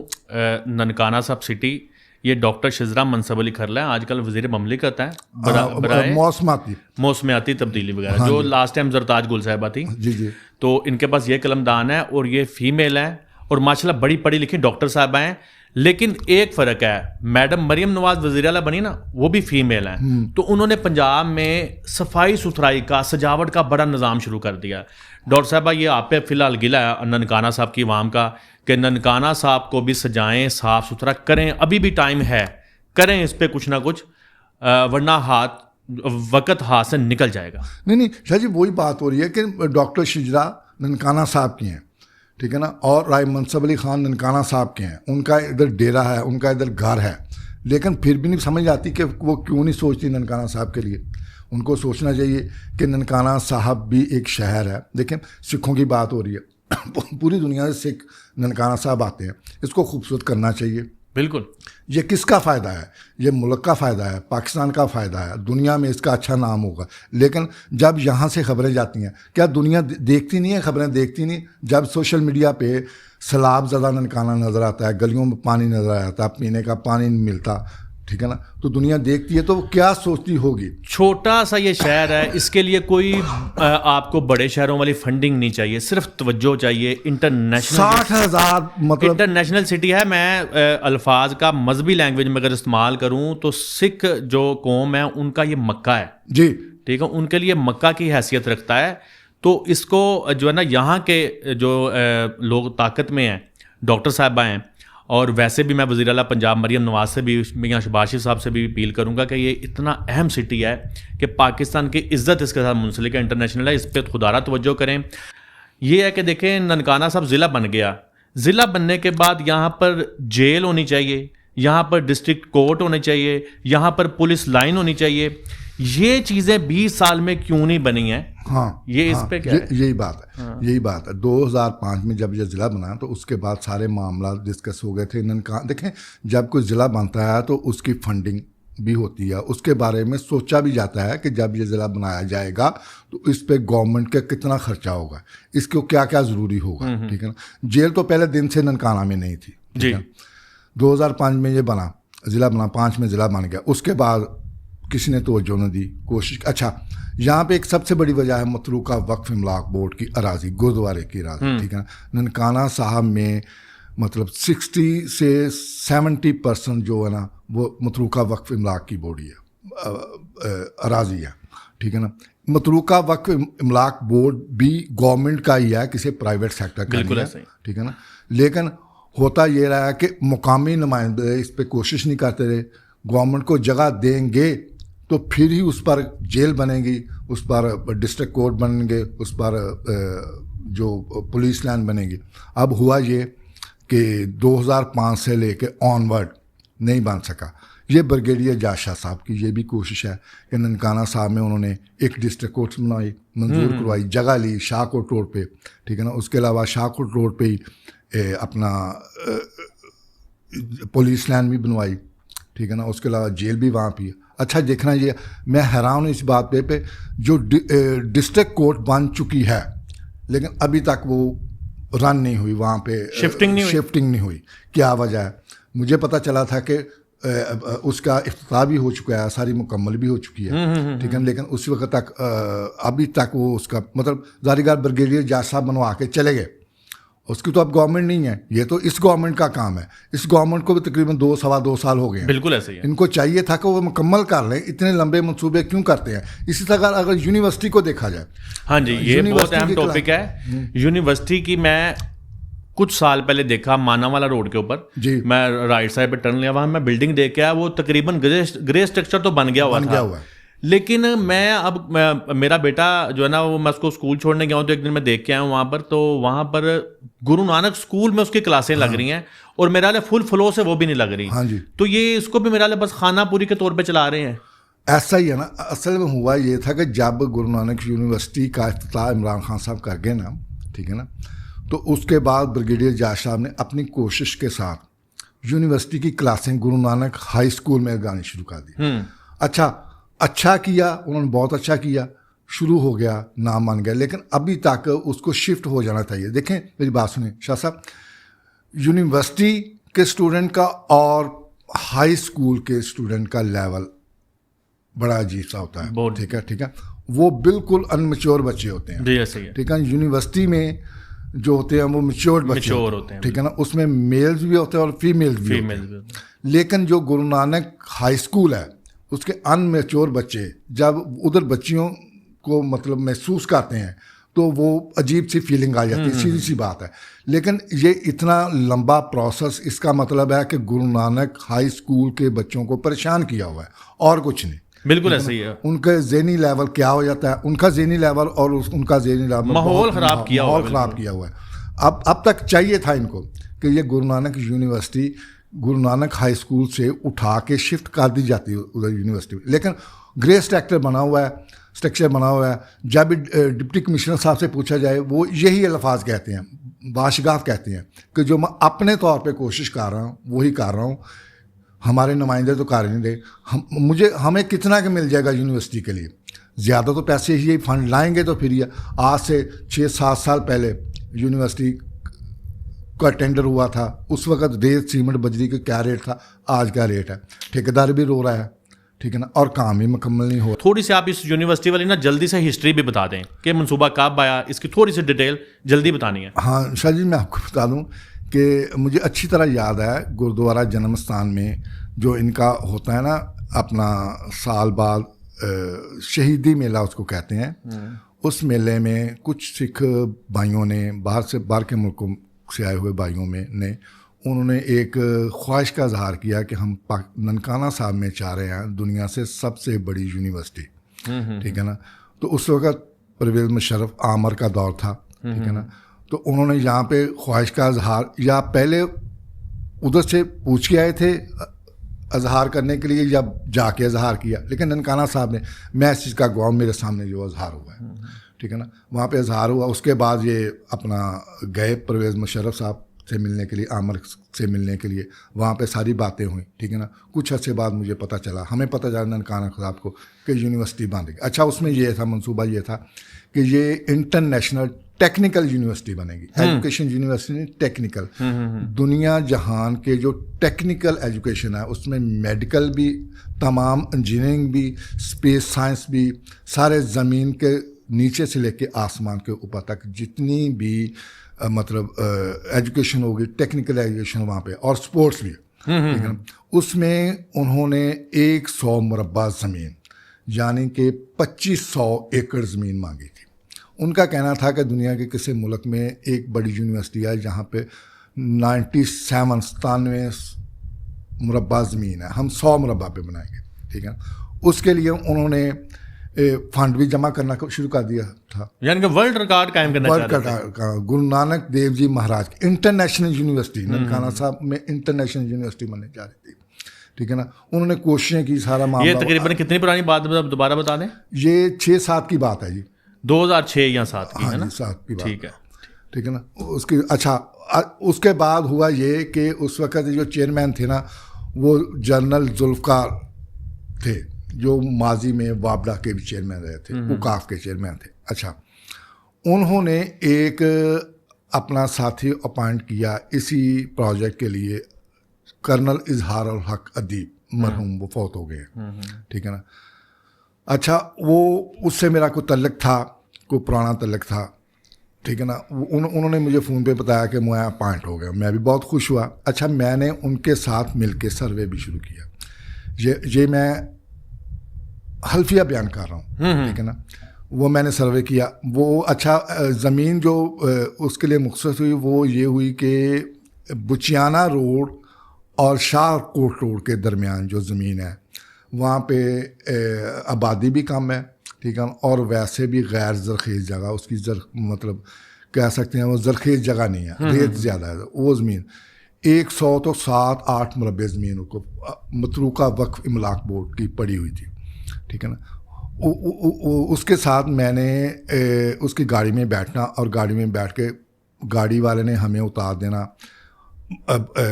ننکانہ صاحب سٹی یہ ڈاکٹر شزرا منصب علی کھرلا ہے, آج کل وزیر مملکت ہے برائے موسمیاتی تبدیلی وغیرہ, جو لاسٹ ٹائم زرتاج گل صاحبہ تھی.
جی.
تو ان کے پاس یہ قلم دان ہے, اور یہ فیمیل ہیں, اور ماشاءاللہ بڑی پڑھی لکھی ڈاکٹر صاحبہ ہیں. لیکن ایک فرق ہے, میڈم مریم نواز وزیر اعلیٰ بنی نا, وہ بھی فیمیل ہیں. تو انہوں نے پنجاب میں صفائی ستھرائی کا, سجاوٹ کا بڑا نظام شروع کر دیا. ڈاکٹر صاحبہ یہ آپ پہ فی الحال گلا ہے ننکانہ صاحب کی عوام کا کہ ننکانہ صاحب کو بھی سجائیں, صاف ستھرا کریں, ابھی بھی ٹائم ہے, کریں اس پہ کچھ نہ کچھ, ورنہ وقت ہاتھ سے نکل جائے گا.
نہیں شاہ جی, وہی بات ہو رہی ہے کہ ڈاکٹر شجرا ننکانہ صاحب کی ہیں, ٹھیک ہے نا, اور رائے منصب علی خان ننکانہ صاحب کے ہیں, ان کا ادھر ڈیرا ہے, ان کا ادھر گھر ہے. لیکن پھر بھی نہیں سمجھ آتی کہ وہ کیوں نہیں سوچتی ننکانہ صاحب کے لیے. ان کو سوچنا چاہیے کہ ننکانہ صاحب بھی ایک شہر ہے. دیکھیں سکھوں کی بات ہو رہی ہے, پوری دنیا سے سکھ ننکانہ صاحب آتے ہیں, اس کو خوبصورت کرنا چاہیے.
بالکل.
یہ کس کا فائدہ ہے, یہ ملک کا فائدہ ہے, پاکستان کا فائدہ ہے, دنیا میں اس کا اچھا نام ہوگا. لیکن جب یہاں سے خبریں جاتی ہیں, کیا دنیا دیکھتی نہیں ہے, خبریں دیکھتی نہیں. جب سوشل میڈیا پہ سیلاب زدہ ننکانہ نظر آتا ہے, گلیوں میں پانی نظر آتا ہے, پینے کا پانی نہیں ملتا, ٹھیک ہے نا, تو دنیا دیکھتی ہے تو کیا سوچتی ہوگی.
چھوٹا سا یہ شہر ہے, اس کے لیے کوئی آپ کو بڑے شہروں والی فنڈنگ نہیں چاہیے, صرف توجہ چاہیے. انٹرنیشنل
60,000 مطلب
انٹرنیشنل سٹی ہے. میں الفاظ کا مذہبی لینگویج میں اگر استعمال کروں تو سکھ جو قوم ہے ان کا یہ مکہ ہے.
جی
ٹھیک ہے, ان کے لیے مکہ کی حیثیت رکھتا ہے. تو اس کو جو ہے نا, یہاں کے جو لوگ طاقت میں ہیں, ڈاکٹر صاحبہ ہیں, اور ویسے بھی میں وزیر اعلیٰ پنجاب مریم نواز سے بھی, میاں شہباز شریف صاحب سے بھی اپیل کروں گا کہ یہ اتنا اہم سٹی ہے کہ پاکستان کی عزت اس کے ساتھ منسلک ہے, انٹرنیشنل ہے, اس پہ خدارہ توجہ کریں. یہ ہے کہ دیکھیں ننکانہ صاحب ضلع بن گیا, ضلع بننے کے بعد یہاں پر جیل ہونی چاہیے, یہاں پر ڈسٹرکٹ کورٹ ہونے چاہیے, یہاں پر پولیس لائن ہونی چاہیے. یہ چیزیں 20 سال میں کیوں نہیں بنی ہیں؟
ہاں,
یہ اس پہ کیا ہے؟
یہی بات ہے, یہی بات ہے. 2005 میں جب یہ ضلع بنا تو اس کے بعد سارے معاملات ڈسکس ہو گئے تھے. دیکھیں جب کوئی ضلع بنتا ہے تو اس کی فنڈنگ بھی ہوتی ہے, اس کے بارے میں سوچا بھی جاتا ہے کہ جب یہ ضلع بنایا جائے گا تو اس پہ گورنمنٹ کا کتنا خرچہ ہوگا, اس کو کیا کیا ضروری ہوگا. ٹھیک ہے نا, جیل تو پہلے دن سے ننکانہ میں نہیں تھی.
جی
2005 میں یہ بنا, ضلع بنا, 5 میں ضلع بن گیا. اس کے بعد کسی نے توجہ نہ دی, کوشش. اچھا یہاں پہ ایک سب سے بڑی وجہ ہے متروکہ وقف املاک بورڈ کی اراضی, گردوارے کی اراضی. ٹھیک ہے نا, ننکانہ صاحب میں مطلب 60 سے 70% جو ہے نا وہ متروکہ وقف املاک کی بورڈ ہے, اراضی ہے. ٹھیک ہے نا, متروکہ وقف املاک بورڈ بھی گورنمنٹ کا ہی ہے, کسی پرائیویٹ سیکٹر کا نہیں ہے. ٹھیک ہے نا, لیکن ہوتا یہ رہا ہے کہ مقامی نمائندے اس پہ کوشش نہیں کرتے رہے. گورنمنٹ کو جگہ دیں گے تو پھر ہی اس پر جیل بنے گی, اس پر ڈسٹرکٹ کورٹ بنیں گے, اس پر جو پولیس لائن بنے گی. اب ہوا یہ کہ 2005 سے لے کے آن ورڈ نہیں بن سکا. یہ بریگیڈیئر جاز شاہ صاحب کی یہ بھی کوشش ہے کہ ننکانہ صاحب میں انہوں نے ایک ڈسٹرکٹ کورٹ بنائی, منظور کروائی, جگہ لی شاہ کوٹ روڈ پہ, ٹھیک ہے نا. اس کے علاوہ شاہ کوٹ روڈ پہ ہی اپنا پولیس لائن بھی بنوائی, ٹھیک ہے نا. اس کے علاوہ جیل بھی وہاں پہ. اچھا دیکھنا یہ میں حیران ہوں اس بات پہ جو ڈسٹرکٹ کورٹ بن چکی ہے لیکن ابھی تک وہ رن نہیں ہوئی, وہاں پہ شفٹنگ نہیں ہوئی. کیا وجہ ہے؟ مجھے پتہ چلا تھا کہ اس کا افتتاح بھی ہو چکا ہے, ساری مکمل بھی ہو چکی ہے, ٹھیک ہے, لیکن اس وقت تک ابھی تک وہ اس کا مطلب ظاہر بریگیڈیئر جاز صاحب بنوا کے چلے گئے. اس کی تو اب گورنمنٹ نہیں ہے, یہ تو اس گورنمنٹ کا کام ہے. اس گورنمنٹ کو بھی تقریباً 2-2.25 سال ہو گئے ہیں.
بالکل ایسے ہی ہے.
ان کو چاہیے تھا کہ وہ مکمل کر لیں. اتنے لمبے منصوبے کیوں کرتے ہیں؟ اسی طرح اگر یونیورسٹی کو دیکھا جائے,
ہاں جی یہ بہت اہم ٹاپک ہے. یونیورسٹی کی میں کچھ سال پہلے دیکھا مانا والا روڈ کے اوپر,
جی
میں رائٹ سائڈ پہ ٹرن لیا, وہاں میں بلڈنگ دیکھ کے آیا, وہ تقریباً گرے اسٹرکچر تو بن گیا ہوا تھا, لیکن میں اب میرا بیٹا جو ہے نا وہ میں اس کو اسکول چھوڑنے گیا ہوں تو ایک دن میں دیکھ کے آیا ہوں وہاں پر, تو وہاں پر گرو نانک اسکول میں اس کی کلاسیں لگ رہی ہیں اور میرا لے فل فلو سے وہ بھی نہیں لگ رہی.
ہاں جی,
تو یہ اس کو بھی میرا لے بس خانہ پوری کے طور پہ چلا رہے ہیں.
ایسا ہی ہے نا. اصل میں ہوا یہ تھا کہ جب گرو نانک یونیورسٹی کا افتتاح عمران خان صاحب کر گئے نا, ٹھیک ہے نا, تو اس کے بعد بریگیڈیئر جاز صاحب نے اپنی کوشش کے ساتھ یونیورسٹی کی کلاسیں گرو نانک ہائی اسکول میں لگانی شروع کر دی. اچھا کیا انہوں نے, بہت اچھا کیا, شروع ہو گیا, نام مان گیا, لیکن ابھی تک اس کو شفٹ ہو جانا چاہیے. دیکھیں میری بات سنیں شاہ صاحب, یونیورسٹی کے اسٹوڈنٹ کا اور ہائی اسکول کے اسٹوڈنٹ کا لیول بڑا عجیب سا ہوتا ہے, ٹھیک ہے. وہ بالکل ان میچور بچے ہوتے ہیں, ٹھیک ہے. یونیورسٹی میں جو ہوتے ہیں وہ میچور بچے ہوتے ہیں, ٹھیک ہے نا. اس میں میلز بھی ہوتے ہیں اور فیمیلز بھی ہوتے ہیں. لیکن جو گرو نانک ہائی اسکول ہے اس کے ان میچور بچے جب ادھر بچیوں کو مطلب محسوس کرتے ہیں تو وہ عجیب سی فیلنگ آ جاتی ہے, سیدھی سی بات ہے. لیکن یہ اتنا لمبا پروسیس, اس کا مطلب ہے کہ گرو نانک ہائی اسکول کے بچوں کو پریشان کیا ہوا ہے اور کچھ نہیں.
بالکل ایسے ہی ہے.
ان کا ذہنی لیول کیا ہو جاتا ہے, ان کا ذہنی لیول اور ان کا ذہنی لیول
ماحول خراب کیا
ہوا ہے. اب تک چاہیے تھا ان کو کہ یہ Guru Nanak university Guru Nanak high school سے اٹھا کے شفٹ کر دی جاتی ہے ادھر یونیورسٹی میں, لیکن گرے اسٹرکچر بنا ہوا ہے. جب ڈپٹی کمشنر صاحب سے پوچھا جائے وہ یہی الفاظ کہتے ہیں, باشگاف کہتے ہیں کہ جو میں اپنے طور پہ کوشش کر رہا ہوں وہی کر رہا ہوں, ہمارے نمائندے تو کر نہیں رہے. ہمیں کتنا کہ مل جائے گا یونیورسٹی کے لیے, زیادہ تو پیسے ہی فنڈ لائیں گے. تو پھر یہ آج سے 6-7 سال پہلے یونیورسٹی کا ٹینڈر ہوا تھا, اس وقت ریت سیمنٹ بجری کا کیا ریٹ تھا, آج کیا ریٹ ہے. ٹھیکیدار بھی رو رہا ہے, ٹھیک ہے نا, اور کام بھی مکمل نہیں ہو رہا.
تھوڑی سی آپ اس یونیورسٹی والی نا جلدی سے ہسٹری بھی بتا دیں کہ منصوبہ کب آیا, اس کی تھوڑی سی ڈیٹیل جلدی بتانی ہے.
ہاں شاہ جی, میں آپ کو بتا دوں کہ مجھے اچھی طرح یاد ہے گردوارہ جنم استھان میں جو ان کا ہوتا ہے نا اپنا سال بعد شہیدی میلہ اس کو کہتے ہیں. اس میلے میں کچھ سکھ بھائیوں نے باہر کے ملکوں سے آئے ہوئے بھائیوں میں نے انہوں نے ایک خواہش کا اظہار کیا کہ ہم ننکانہ صاحب میں چاہ رہے ہیں دنیا سے سب سے بڑی یونیورسٹی, ٹھیک ہے نا. تو اس وقت پرویز مشرف عامر کا دور تھا, ٹھیک ہے نا. تو انہوں نے یہاں پہ خواہش کا اظہار یا پہلے ادھر سے پوچھ کے آئے تھے اظہار کرنے کے لیے یا جا کے اظہار کیا, لیکن ننکانہ صاحب نے, میں اس چیز کا گواہ, میرے سامنے جو اظہار ہوا ہے, ٹھیک ہے نا, وہاں پہ اظہار ہوا. اس کے بعد یہ اپنا گئے پرویز مشرف صاحب سے ملنے کے لیے, عامر سے ملنے کے لیے, وہاں پہ ساری باتیں ہوئیں, ٹھیک ہے نا. کچھ عرصے بعد مجھے پتہ چلا, ہمیں پتہ چلا ننکانہ صاحب کو کہ یونیورسٹی بنے گی. اچھا اس میں یہ تھا, منصوبہ یہ تھا کہ یہ انٹرنیشنل ٹیکنیکل یونیورسٹی بنے گی. ایجوکیشن یونیورسٹی ٹیکنیکل, دنیا جہان کے جو ٹیکنیکل ایجوکیشن ہے اس میں میڈیکل بھی, تمام انجینئرنگ بھی, اسپیس سائنس بھی, سارے زمین کے نیچے سے لے کے آسمان کے اوپر تک جتنی بھی مطلب ایجوکیشن ہوگی, ٹیکنیکل ایجوکیشن وہاں پہ, اور اسپورٹس بھی, ٹھیک ہے نا. اس میں انہوں نے 100 مربع زمین یعنی کہ 2500 ایکڑ زمین مانگی تھی. ان کا کہنا تھا کہ دنیا کے کسی ملک میں ایک بڑی یونیورسٹی ہے جہاں پہ 97 مربع زمین ہے, ہم 100 مربع پہ بنائیں گے, ٹھیک ہے. اس کے لیے انہوں نے فنڈ بھی جمع کرنا شروع کر دیا تھا.
یعنی کہ ورلڈ ریکارڈ قائم کرنا چاہتے تھے.
گرو نانک دیو جی مہاراج انٹرنیشنل یونیورسٹی ننکانہ صاحب میں انٹرنیشنل یونیورسٹی بننے جا رہی تھی. ٹھیک ہے نا. انہوں نے کوششیں کی, سارا معاملہ.
یہ تقریباً کتنی پرانی بات دوبارہ بتا دیں؟
یہ 6-7 کی بات ہے جی,
2006 یا 7 کی ہے نا.
7 کی بات.
ٹھیک ہے,
ٹھیک ہے نا. اس کی اچھا اس کے بعد ہوا یہ کہ اس وقت جو چیئرمین تھے نا وہ جنرل ذوالفقار تھے, جو ماضی میں وابڈا کے بھی چیئرمین رہے تھے, اوقاف کے چیئرمین تھے. اچھا, انہوں نے ایک اپنا ساتھی اپوائنٹ کیا اسی پروجیکٹ کے لیے, کرنل اظہار الحق ادیب, مرحوم, وہ فوت ہو گئے. ٹھیک ہے نا. اچھا, وہ اس سے میرا کوئی تعلق تھا, کوئی پرانا تعلق تھا. ٹھیک ہے نا. انہوں نے مجھے فون پہ بتایا کہ میں اپوائنٹ ہو گیا. میں بھی بہت خوش ہوا. اچھا, میں نے ان کے ساتھ مل کے سروے بھی شروع کیا. یہ میں حلفیہ بیان کر رہا ہوں. ٹھیک ہے نا. وہ میں نے سروے کیا. وہ اچھا زمین جو اس کے لیے مختص ہوئی وہ یہ ہوئی کہ بچیانہ روڈ اور شاہ کوٹ روڈ کے درمیان جو زمین ہے وہاں پہ آبادی بھی کم ہے. ٹھیک ہے. اور ویسے بھی غیر زرخیز جگہ, اس کی مطلب کہہ سکتے ہیں وہ زرخیز جگہ نہیں ہے, ریت زیادہ ہے. وہ زمین 107-8 مربع زمین کو متروکہ وقف املاک بورڈ کی پڑی ہوئی تھی. ٹھیک ہے نا. اس کے ساتھ میں نے اس کی گاڑی میں بیٹھنا, اور گاڑی میں بیٹھ کے گاڑی والے نے ہمیں اتار دینا,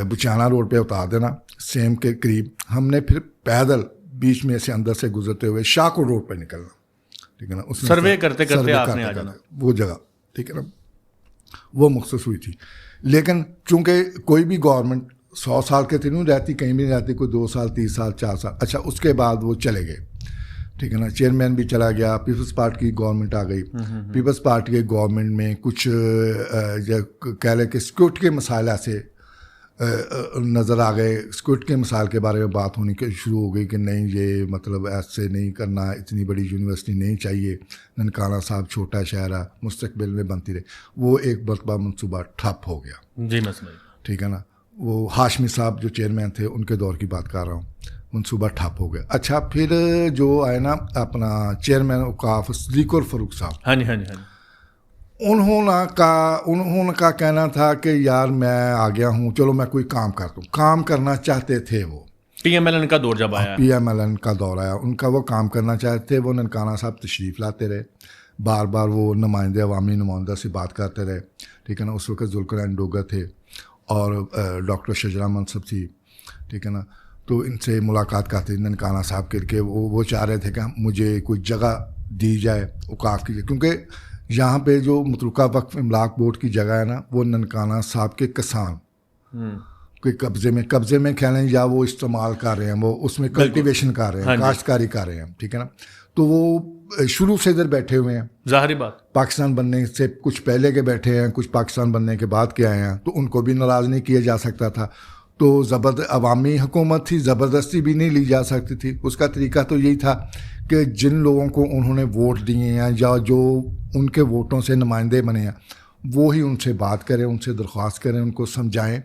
بچیانہ روڈ پہ اتار دینا سیم کے قریب. ہم نے پھر پیدل بیچ میں سے اندر سے گزرتے ہوئے شاہکوٹ روڈ پہ نکلنا. ٹھیک ہے نا. اس
سروے کرتے کرتے آپ نے آ جانا
وہ جگہ. ٹھیک ہے نا. وہ مختص ہوئی تھی. لیکن چونکہ کوئی بھی گورنمنٹ 100 سال کے نہیں رہتی, کہیں بھی نہیں رہتی, کوئی 2 سال 3 سال 4 سال. اچھا, اس کے بعد وہ چلے گئے. ٹھیک ہے نا. چیئرمین بھی چلا گیا, پیپلز پارٹی کی گورنمنٹ آ گئی. پیپلز پارٹی کے گورنمنٹ میں کچھ کہہ لیں کہ سیکورٹی کے مسائل ایسے نظر آ گئے. سیکورٹی کے مسائل کے بارے میں بات ہونی شروع ہو گئی کہ نہیں, یہ مطلب ایسے نہیں کرنا, اتنی بڑی یونیورسٹی نہیں چاہیے, ننکانہ صاحب چھوٹا شہر ہے, مستقبل میں بنتی رہے. وہ ایک مرتبہ منصوبہ ٹھپ ہو گیا.
جی مسئلہ.
ٹھیک ہے نا. وہ ہاشمی صاحب جو چیئرمین تھے ان کے دور کی بات کر رہا ہوں, منصوبہ ٹھپ ہو گیا. اچھا, پھر جو آئے نا اپنا چیئرمین اوقاف صدیق الفاروق صاحب,
ہاں جی ہاں جی ہاں جی,
انہوں کا کہنا تھا کہ یار میں آ گیا ہوں, چلو میں کوئی کام کرتا ہوں. کام کرنا چاہتے تھے وہ.
پی ایم ایل این کا دور جب آیا,
پی ایم ایل این کا دور آیا, ان کا وہ کام کرنا چاہتے تھے. وہ ننکانہ صاحب تشریف لاتے رہے, بار بار وہ نمائندے, عوامی نمائندہ سے بات کرتے رہے. ٹھیک ہے نا. اس وقت ذوالقرنین ڈوگر تھے اور ڈاکٹر شجرا منصب تھی. ٹھیک ہے نا. تو ان سے ملاقات کرتے ننکانہ صاحب کر کے. وہ چاہ رہے تھے کہ مجھے کوئی جگہ دی جائے اوقاف کی, کیونکہ یہاں پہ جو متروکہ وقف املاک بورڈ کی جگہ ہے نا وہ ننکانہ صاحب کے کسان کے قبضے میں کہہ لیں, یا وہ استعمال کر رہے ہیں, وہ اس میں کلٹیویشن کر رہے ہیں, کاشتکاری کر رہے ہیں. ٹھیک ہے نا. تو وہ شروع سے ادھر بیٹھے ہوئے ہیں.
ظاہری بات,
پاکستان بننے سے کچھ پہلے کے بیٹھے ہیں, کچھ پاکستان بننے کے بعد کے آئے ہیں, تو ان کو بھی ناراض نہیں کیا جا سکتا تھا. تو عوامی حکومت تھی, زبردستی بھی نہیں لی جا سکتی تھی. اس کا طریقہ تو یہی تھا کہ جن لوگوں کو انہوں نے ووٹ دیے ہیں یا جو ان کے ووٹوں سے نمائندے بنے ہیں وہی ان سے بات کریں, ان سے درخواست کریں, ان کو سمجھائیں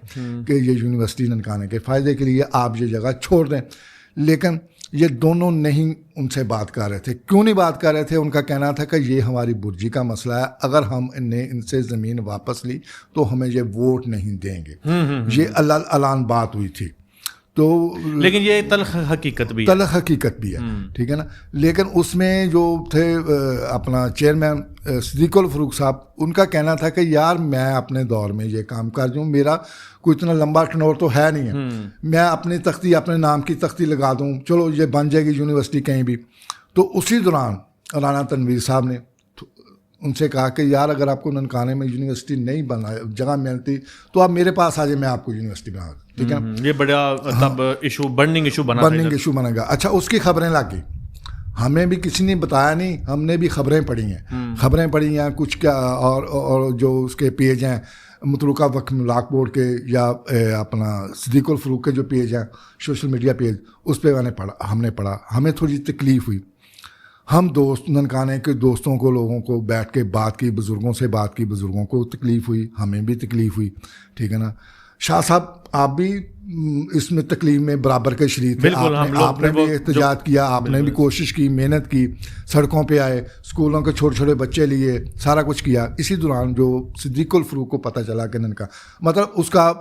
کہ یہ یونیورسٹی ننکانہ کے فائدے کے لیے آپ یہ جگہ چھوڑ دیں. لیکن یہ دونوں نہیں ان سے بات کر رہے تھے. کیوں نہیں بات کر رہے تھے؟ ان کا کہنا تھا کہ یہ ہماری برجی کا مسئلہ ہے, اگر ہم نے ان سے زمین واپس لی تو ہمیں یہ ووٹ نہیں دیں گے. یہ اعلان بات ہوئی تھی. تو
لیکن یہ تلخ حقیقت بھی
ہے. ٹھیک ہے نا. لیکن اس میں جو تھے اپنا چیئرمین صدیق الفاروق صاحب, ان کا کہنا تھا کہ یار میں اپنے دور میں یہ کام کر دوں, میرا کوئی اتنا لمبا ٹنور تو ہے نہیں ہے, میں اپنی تختی, اپنے نام کی تختی لگا دوں, چلو یہ بن جائے گی یونیورسٹی کہیں بھی. تو اسی دوران رانا تنویر صاحب نے ان سے کہا کہ یار اگر آپ کو ننکانے میں یونیورسٹی نہیں بنا جگہ ملتی تو آپ میرے پاس آ جائیں, میں آپ کو یونیورسٹی بنا دوں. ٹھیک ہے.
یہ بڑا تب برننگ ایشو
بنے گا. اچھا, اس کی خبریں لگ گئی, ہمیں بھی کسی نے بتایا نہیں, ہم نے بھی خبریں پڑھی ہیں کچھ کیا. اور جو اس کے پیج ہیں متروکہ وقف املاک بورڈ کے یا اپنا صدیق الفاروق کے جو پیج ہیں سوشل میڈیا پیج, اس پہ ہم نے پڑھا. ہمیں تھوڑی تکلیف ہوئی. ہم دوست ننکانے کے دوستوں کو, لوگوں کو بیٹھ کے بات کی, بزرگوں سے بات کی, بزرگوں کو تکلیف ہوئی, ہمیں بھی تکلیف ہوئی. ٹھیک ہے نا. شاہ صاحب آپ بھی اس میں تکلیف میں برابر کے شریک تھے. آپ نے بھی احتجاج کیا, آپ نے بھی کوشش کی, محنت کی, سڑکوں پہ آئے, اسکولوں کے چھوٹے چھوٹے بچے لیے, سارا کچھ کیا. اسی دوران جو صدیق الفروق کو پتہ چلا کہ ننکا مطلب اس کا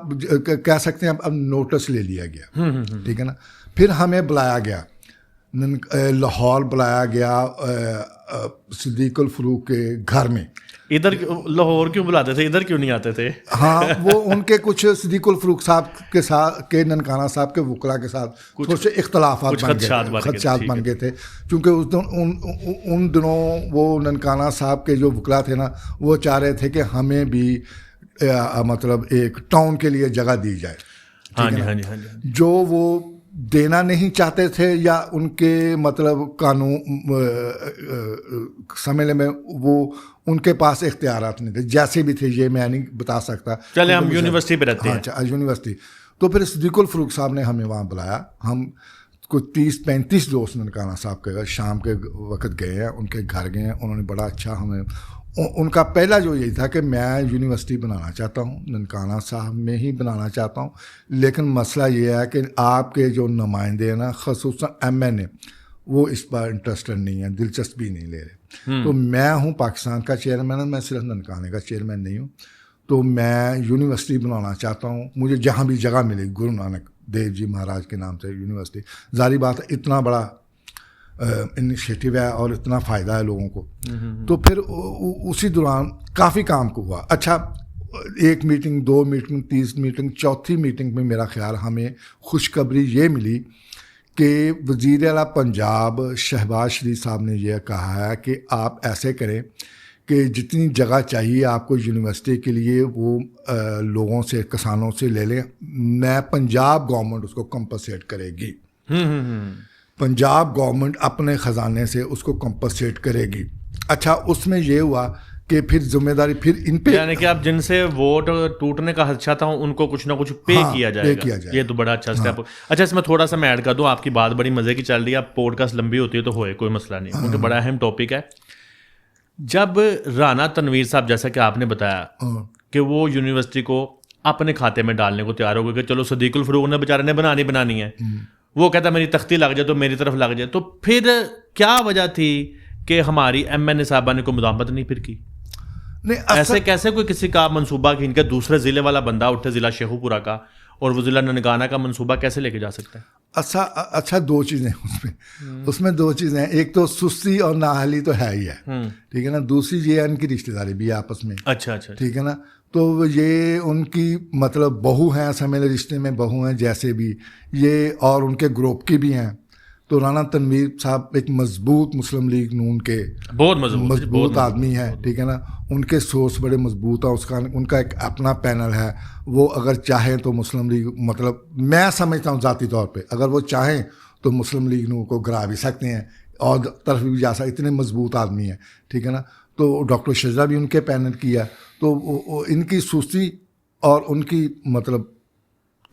کہہ سکتے ہیں اب نوٹس لے لیا گیا, ٹھیک ہے نا. پھر ہمیں بلایا گیا, لاہور بلایا گیا صدیق الفروق کے گھر میں.
ادھر لاہور کیوں بلاتے تھے, ادھر کیوں نہیں آتے تھے؟
ہاں, وہ ان کے کچھ صدیق الفروق صاحب کے ساتھ کے ننکانہ صاحب کے وکلا کے ساتھ کچھ اختلافات خدشات بن گئے تھے, کیونکہ ان دنوں وہ ننکانہ صاحب کے جو وکلا تھے نا, وہ چاہ رہے تھے کہ ہمیں بھی مطلب ایک ٹاؤن کے لیے جگہ دی جائے. جو وہ دینا نہیں چاہتے تھے, یا ان کے مطلب قانون سمجھنے میں وہ ان کے پاس اختیارات نہیں تھے, جیسے بھی تھے یہ میں نہیں بتا سکتا.
چلے ہم یونیورسٹی پہ رہتے ہیں.
ہاں یونیورسٹی. تو پھر صدیق الفروق صاحب نے ہمیں وہاں بلایا. ہم کوئی 30-35 دوست ننکانہ صاحب کے شام کے وقت گئے ہیں, ان کے گھر گئے ہیں. انہوں نے بڑا اچھا ہمیں, ان کا پہلا جو یہی تھا کہ میں یونیورسٹی بنانا چاہتا ہوں, ننکانہ صاحب میں ہی بنانا چاہتا ہوں, لیکن مسئلہ یہ ہے کہ آپ کے جو نمائندے ہیں نا, خصوصاً ایم این اے, وہ اس پر انٹرسٹڈ نہیں ہیں, دلچسپی نہیں لے رہے. تو میں ہوں پاکستان کا چیئرمین, میں صرف ننکانے کا چیئرمین نہیں ہوں. تو میں یونیورسٹی بنانا چاہتا ہوں, مجھے جہاں بھی جگہ ملے, گرو نانک دیو جی مہاراج کے نام سے یونیورسٹی. ظاہری بات ہے اتنا بڑا انیشیٹو ہے اور اتنا فائدہ ہے لوگوں کو. تو پھر اسی دوران کافی کام کو ہوا. اچھا, 1 میٹنگ, 2 میٹنگ, 30 میٹنگ, چوتھی میٹنگ میں میرا خیال ہمیں خوشخبری یہ ملی کہ وزیر اعلیٰ پنجاب شہباز شریف صاحب نے یہ کہا ہے کہ آپ ایسے کریں کہ جتنی جگہ چاہیے آپ کو یونیورسٹی کے لیے وہ لوگوں سے, کسانوں سے لے لیں, میں پنجاب گورنمنٹ اس کو کمپنسیٹ کرے گی. پنجاب گورنمنٹ اپنے خزانے سے اس کو کمپنسیٹ کرے گی. اچھا, اس میں یہ ہوا کہ پھر ذمہ داری پھر ان پہ,
یعنی کہ آپ جن سے ووٹ ٹوٹنے کا خدشہ تھا ان کو کچھ نہ کچھ پے کیا جائے گا. یہ تو بڑا اچھا اسٹیپ. اچھا, اس میں تھوڑا سا میں ایڈ کر دوں, آپ کی بات بڑی مزے کی چل رہی ہے, اب پوڈ کاسٹ لمبی ہوتی ہے تو ہوئے کوئی مسئلہ نہیں, کیونکہ بڑا اہم ٹاپک ہے. جب رانا تنویر صاحب, جیسا کہ آپ نے بتایا کہ وہ یونیورسٹی کو اپنے کھاتے میں ڈالنے کو تیار ہو گئے کہ چلو صدیق الفروق نے بیچارے نے بنانی ہے, وہ کہتا میری تختی لگ جائے تو میری طرف لگ جائے, تو پھر کیا وجہ تھی کہ ہماری ایم این اے صاحبہ نے کوئی مداخلت نہیں پھر کی؟ ایسے کیسے کوئی کسی کا منصوبہ کھین کے دوسرے ضلع والا بندہ اٹھے, ضلع شیخو پورہ کا, اور وہ ضلع ننکانہ کا منصوبہ کیسے لے کے جا سکتا ہے؟
اچھا 2 چیزیں اس میں 2 چیزیں ہیں. ایک تو سستی اور نااہلی تو ہے ہی ہے, ٹھیک ہے نا. دوسری یہ ہے ان کی رشتہ داری بھی ہے آپس میں.
اچھا,
ٹھیک ہے نا. تو یہ ان کی مطلب بہو ہیں, سمجھ لیں رشتے میں بہو ہیں جیسے بھی یہ, اور ان کے گروپ کی بھی ہیں. تو رانا تنویر صاحب ایک مضبوط مسلم لیگ نون کے
بہت
مضبوط آدمی ہے, ٹھیک ہے نا. ان کے سورس بڑے مضبوط ہیں, ان کا ایک اپنا پینل ہے. وہ اگر چاہیں تو مسلم لیگ, مطلب میں سمجھتا ہوں ذاتی طور پہ, اگر وہ چاہیں تو مسلم لیگ نون کو گرا بھی سکتے ہیں اور طرف بھی جا سکتے, اتنے مضبوط آدمی ہیں, ٹھیک ہے نا. تو ڈاکٹر شجرا بھی ان کے پینل کی ہے. تو ان کی سستی اور ان کی مطلب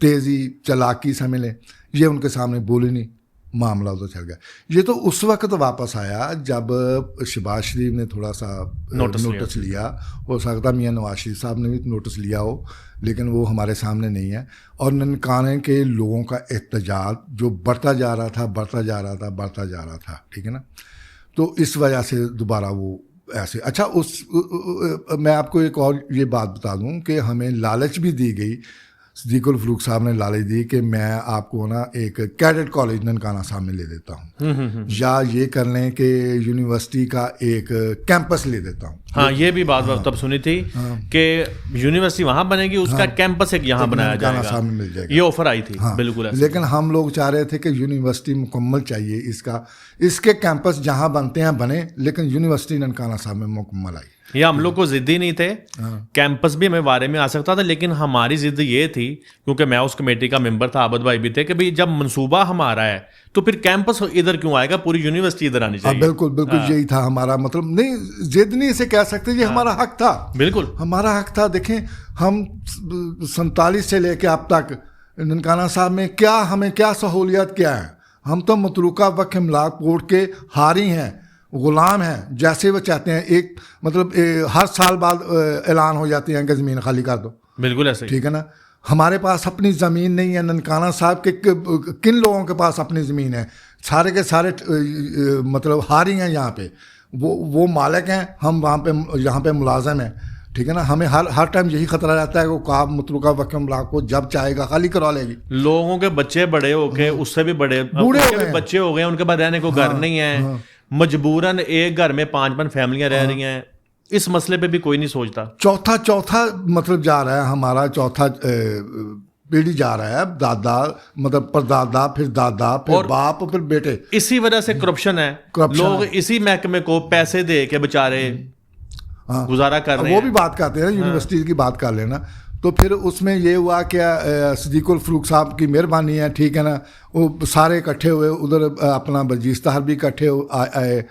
تیزی چالاکی سمجھ لیں, یہ ان کے سامنے بولی نہیں, معاملہ تو چل گیا. یہ تو اس وقت واپس آیا جب شہباز شریف نے تھوڑا سا نوٹس لیا. ہو سکتا میاں نواز شریف صاحب نے بھی نوٹس لیا ہو, لیکن وہ ہمارے سامنے نہیں ہے. اور ننکانے کے لوگوں کا احتجاج جو بڑھتا جا رہا تھا, ٹھیک ہے نا. تو اس وجہ سے دوبارہ وہ ایسے. اچھا, میں آپ کو ایک اور یہ بات بتا دوں کہ ہمیں لالچ بھی دی گئی, صدیق الفروق صاحب نے لالچ دی کہ میں آپ کو نا ایک کیڈٹ کالج ننکانہ صاحب میں لے دیتا ہوں, یا یہ کر لیں کہ یونیورسٹی کا ایک کیمپس لے دیتا ہوں.
ہاں, یہ بھی بات تب سنی تھی کہ یونیورسٹی وہاں بنے گی, اس کا کیمپس ایک یہاں بنایا جائے گا,
مل جائے گا.
یہ آفر آئی تھی. بالکل.
لیکن ہم لوگ چاہ رہے تھے کہ یونیورسٹی مکمل چاہیے, اس کے کیمپس جہاں بنتے ہیں بنے, لیکن یونیورسٹی ننکانہ صاحب میں مکمل آئی.
یہ ہم لوگ کو ضد ہی نہیں تھے, کیمپس بھی ہمیں بارے میں آ سکتا تھا, لیکن ہماری ضد یہ تھی, کیونکہ میں اس کمیٹی کا ممبر تھا, عابد بھائی بھی تھے, کہ بھئی جب منصوبہ ہمارا ہے تو پھر کیمپس ادھر کیوں آئے گا, پوری یونیورسٹی ادھر آنی چاہیے.
بالکل یہی تھا ہمارا مطلب. نہیں, ضد نہیں اسے کہہ سکتے, یہ ہمارا حق تھا. بالکل ہمارا حق تھا. دیکھیں, ہم 47 سے لے کے اب تک ننکانہ صاحب میں ہمیں کیا سہولیات کیا ہے. ہم تو متروکہ وقت املاک بورڈ کے حاری ہیں, غلام ہیں, جیسے وہ چاہتے ہیں. ایک مطلب ہر سال بعد اعلان ہو جاتے ہیں کہ زمین خالی کر دو.
بالکل ایسے,
ٹھیک ہے نا. ہمارے پاس اپنی زمین نہیں ہے. ننکانہ صاحب کے کن لوگوں کے پاس اپنی زمین ہے؟ سارے کے سارے مطلب ہاری ہیں یہاں پہ, وہ مالک ہیں, ہم وہاں پہ یہاں پہ ملازم ہیں. ٹھیک ہے نا, ہمیں ہر ٹائم یہی خطرہ رہتا ہے کہ کعب متروکہ وقف املاک کو جب چاہے گا خالی کروا لے گی.
لوگوں کے بچے بڑے ہو کے اس سے بھی بڑے بچے ہو گئے, ان کے بعد رہنے کو گھر نہیں ہے, مجبوراً ایک گھر میں 5 فیملیاں رہ رہی ہیں. اس مسئلے پہ بھی کوئی نہیں سوچتا.
چوتھا مطلب جا رہا ہے ہمارا, چوتھا پیڑھی جا رہا ہے, دادا مطلب پردادا, پھر دادا, پھر باپ, پھر بیٹے.
اسی وجہ سے کرپشن ہے. لوگ اسی محکمے کو پیسے دے کے بےچارے گزارا کر رہے ہیں.
وہ بھی بات کرتے ہیں, یونیورسٹی کی بات کر لینا. تو پھر اس میں یہ ہوا کہ صدیق الفروق صاحب کی مہربانی ہے, ٹھیک ہے نا, وہ سارے اکٹھے ہوئے. ادھر اپنا بلجیستہ بھی اکٹھے آئے,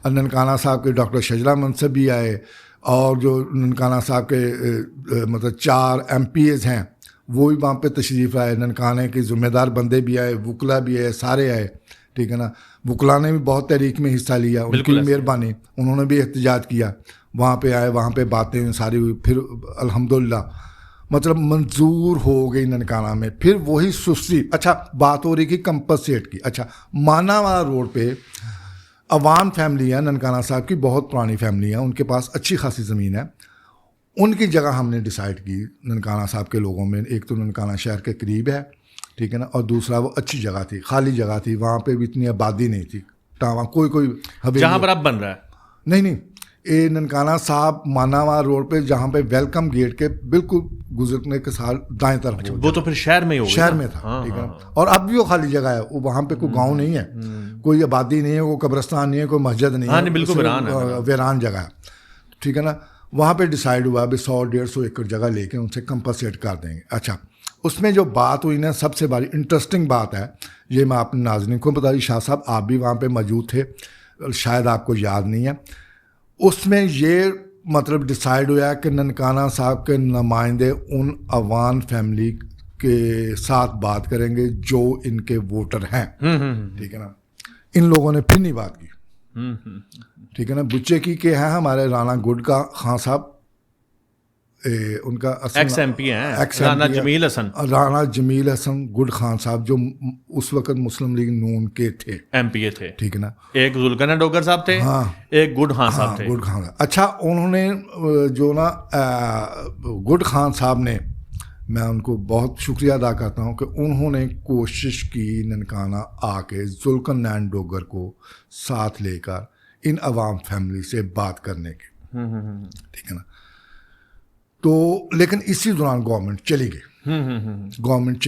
ننکانہ صاحب کے ڈاکٹر شجرا منصب بھی آئے, اور جو ننکانہ صاحب کے مطلب 4 MPs ہیں وہ بھی وہاں پہ تشریف آئے. ننکانہ کے ذمہ دار بندے بھی آئے, وکلا بھی آئے, سارے آئے. ٹھیک ہے نا, وکلا نے بھی بہت تحریک میں حصہ لیا, ان کی مہربانی, انہوں نے بھی احتجاج کیا. وہاں پہ آئے, وہاں پہ باتیں ساری ہوئی. پھر الحمدللہ مطلب منظور ہو گئی ننکانہ میں. پھر وہی سستی. اچھا, بات ہو رہی کہ کمپنسیٹ کی. اچھا, مانا والا روڈ پہ عوام فیملی ہے ننکانہ صاحب کی, بہت پرانی فیملی ہے, ان کے پاس اچھی خاصی زمین ہے. ان کی جگہ ہم نے ڈیسائیڈ کی ننکانہ صاحب کے لوگوں میں. ایک تو ننکانہ شہر کے قریب ہے, ٹھیک ہے نا, اور دوسرا وہ اچھی جگہ تھی, خالی جگہ تھی, وہاں پہ بھی اتنی آبادی نہیں تھی. وہاں کوئی
جہاں پر اب بن رہا ہے
نہیں. اے ننکانہ صاحب ماناوا روڈ پہ جہاں پہ ویلکم گیٹ کے بالکل گزرنے کے ساتھ دائیں طرف,
وہ تو پھر شہر میں ہی ہوگا,
شہر میں تھا. ٹھیک ہے, اور اب بھی وہ خالی جگہ ہے. وہاں پہ کوئی گاؤں نہیں ہے, کوئی آبادی نہیں ہے, کوئی قبرستان نہیں ہے, کوئی مسجد نہیں ہے,
بالکل
ویران جگہ ہے. ٹھیک ہے نا, وہاں پہ ڈیسائیڈ ہوا ابھی 100-150 ایکڑ جگہ لے کے ان سے کمپنسیٹ کر دیں گے. اچھا, اس میں جو بات ہوئی نا, سب سے بڑی انٹرسٹنگ بات ہے, یہ میں اپنے ناظرین کو بتا دی. شاہ صاحب آپ بھی وہاں پہ موجود تھے, شاید آپ کو یاد نہیں ہے. اس میں یہ مطلب ڈیسائیڈ ہوا کہ ننکانہ صاحب کے نمائندے ان عوام فیملی کے ساتھ بات کریں گے جو ان کے ووٹر ہیں. ٹھیک ہے نا, ان لوگوں نے پھر نہیں بات کی. ٹھیک ہے نا, بچے کی کہ ہے ہمارے رانا گڈ کا خان صاحب, ان کا
ایکس ایم پی ہیں, رانا
جمیل حسن گڈ خان صاحب, جو اس وقت مسلم لیگ نون کے تھے,
MPA تھے.
ٹھیک ہے نا,
ایک ذوالقرنین ڈوگر صاحب تھے, ایک گڈ خان صاحب تھے.
گڈ خان. اچھا, انہوں نے جو نا گڈ خان صاحب نے, میں ان کو بہت شکریہ ادا کرتا ہوں کہ انہوں نے کوشش کی ننکانہ آ کے ذوالقرنین ڈوگر کو ساتھ لے کر ان عوام فیملی سے بات کرنے کی. ٹھیک ہے نا, تو لیکن اسی دوران گورنمنٹ چلی گئی. گورنمنٹ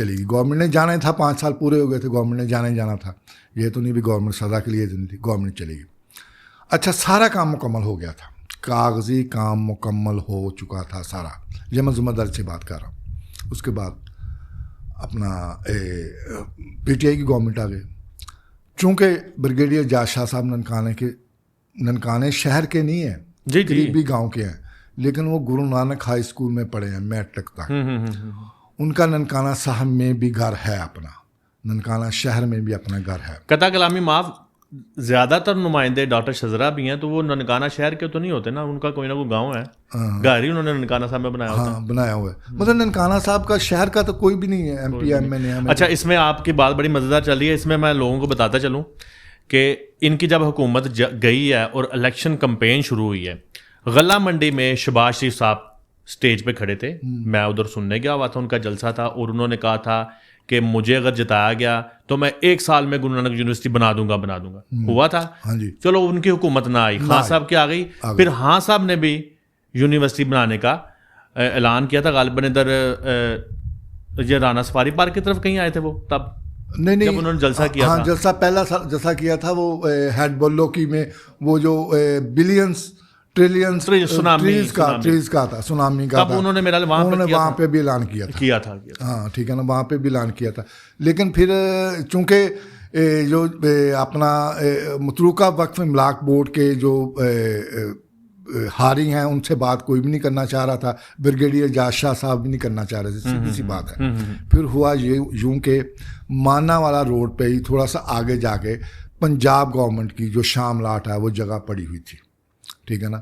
نے جانا تھا, 5 سال پورے ہو گئے تھے, گورنمنٹ نے جانا تھا. یہ تو نہیں بھی گورنمنٹ سزا کے لیے نہیں تھی, گورنمنٹ چلی گئی. اچھا, سارا کام مکمل ہو گیا تھا, کاغذی کام مکمل ہو چکا تھا سارا. یہ میں ذمہ داری سے بات کر رہا ہوں. اس کے بعد اپنا PTI کی گورنمنٹ آ گئی. چونکہ بریگیڈیئر جاج شاہ صاحب ننکانہ شہر کے نہیں ہیں, قریبی گاؤں کے ہیں, لیکن وہ گرو نانک ہائی اسکول میں پڑھے ہیں میٹرک تک. ان کا ننکانہ صاحب میں بھی گھر ہے اپنا, ننکانہ شہر میں بھی اپنا گھر ہے.
قطع کلامی معاف, زیادہ تر نمائندے ڈاکٹر شجرا بھی ہیں, تو وہ ننکانہ شہر کے تو نہیں ہوتے نا, ان کا کوئی نہ کوئی گاؤں ہے, گھر ہی انہوں نے ننکانہ صاحب میں بنایا ہوتا ہے.
بنایا ہوا ہے, مطلب ننکانہ صاحب کا شہر کا تو کوئی بھی نہیں ہے, MP MNA.
اچھا, اس میں آپ کی بات بڑی مزیدار چل رہی ہے. اس میں میں لوگوں کو بتاتا چلوں کہ ان کی جب حکومت گئی ہے اور الیکشن کمپین شروع ہوئی ہے, غلہ منڈی میں شہباز شریف صاحب سٹیج پہ کھڑے تھے, میں ادھر سننے گیا ہوا تھا, ان کا جلسہ تھا, اور انہوں نے کہا تھا کہ مجھے اگر جتایا گیا تو میں 1 سال میں گرو نانک یونیورسٹی بنا دوں گا. ہوا تھا. چلو, ان کی حکومت نہ آئی, خان صاحب کی آ گئی. پھر خان صاحب نے بھی یونیورسٹی بنانے کا اعلان کیا تھا, غالباً ادھر یہ رانا سفاری پارک کی طرف کہیں آئے تھے وہ, تب
نہیں
جب انہوں نے جلسہ کیا تھا.
جلسہ پہلا جلسہ کیا تھا وہ ہیڈ بولو کی میں, وہ جو بلینس ٹریلینس ٹریز کا تھا, سونامی کا تھا.
انہوں نے
وہاں پہ بھی اعلان کیا تھا. ہاں, ٹھیک ہے نا, وہاں پہ بھی اعلان کیا تھا. لیکن پھر چونکہ جو اپنا متروکہ وقف املاک بورڈ کے جو ہاری ہیں, ان سے بات کوئی بھی نہیں کرنا چاہ رہا تھا. بریگیڈیئر جاج شاہ صاحب بھی نہیں کرنا چاہ رہے تھے, سیدھی سی بات ہے. پھر ہوا یوں کہ مانا والا روڈ پہ ہی تھوڑا سا آگے جا کے پنجاب گورنمنٹ کی جو شام لاٹ ہے وہ جگہ پڑی ہوئی تھی. ٹھیک ہے نا,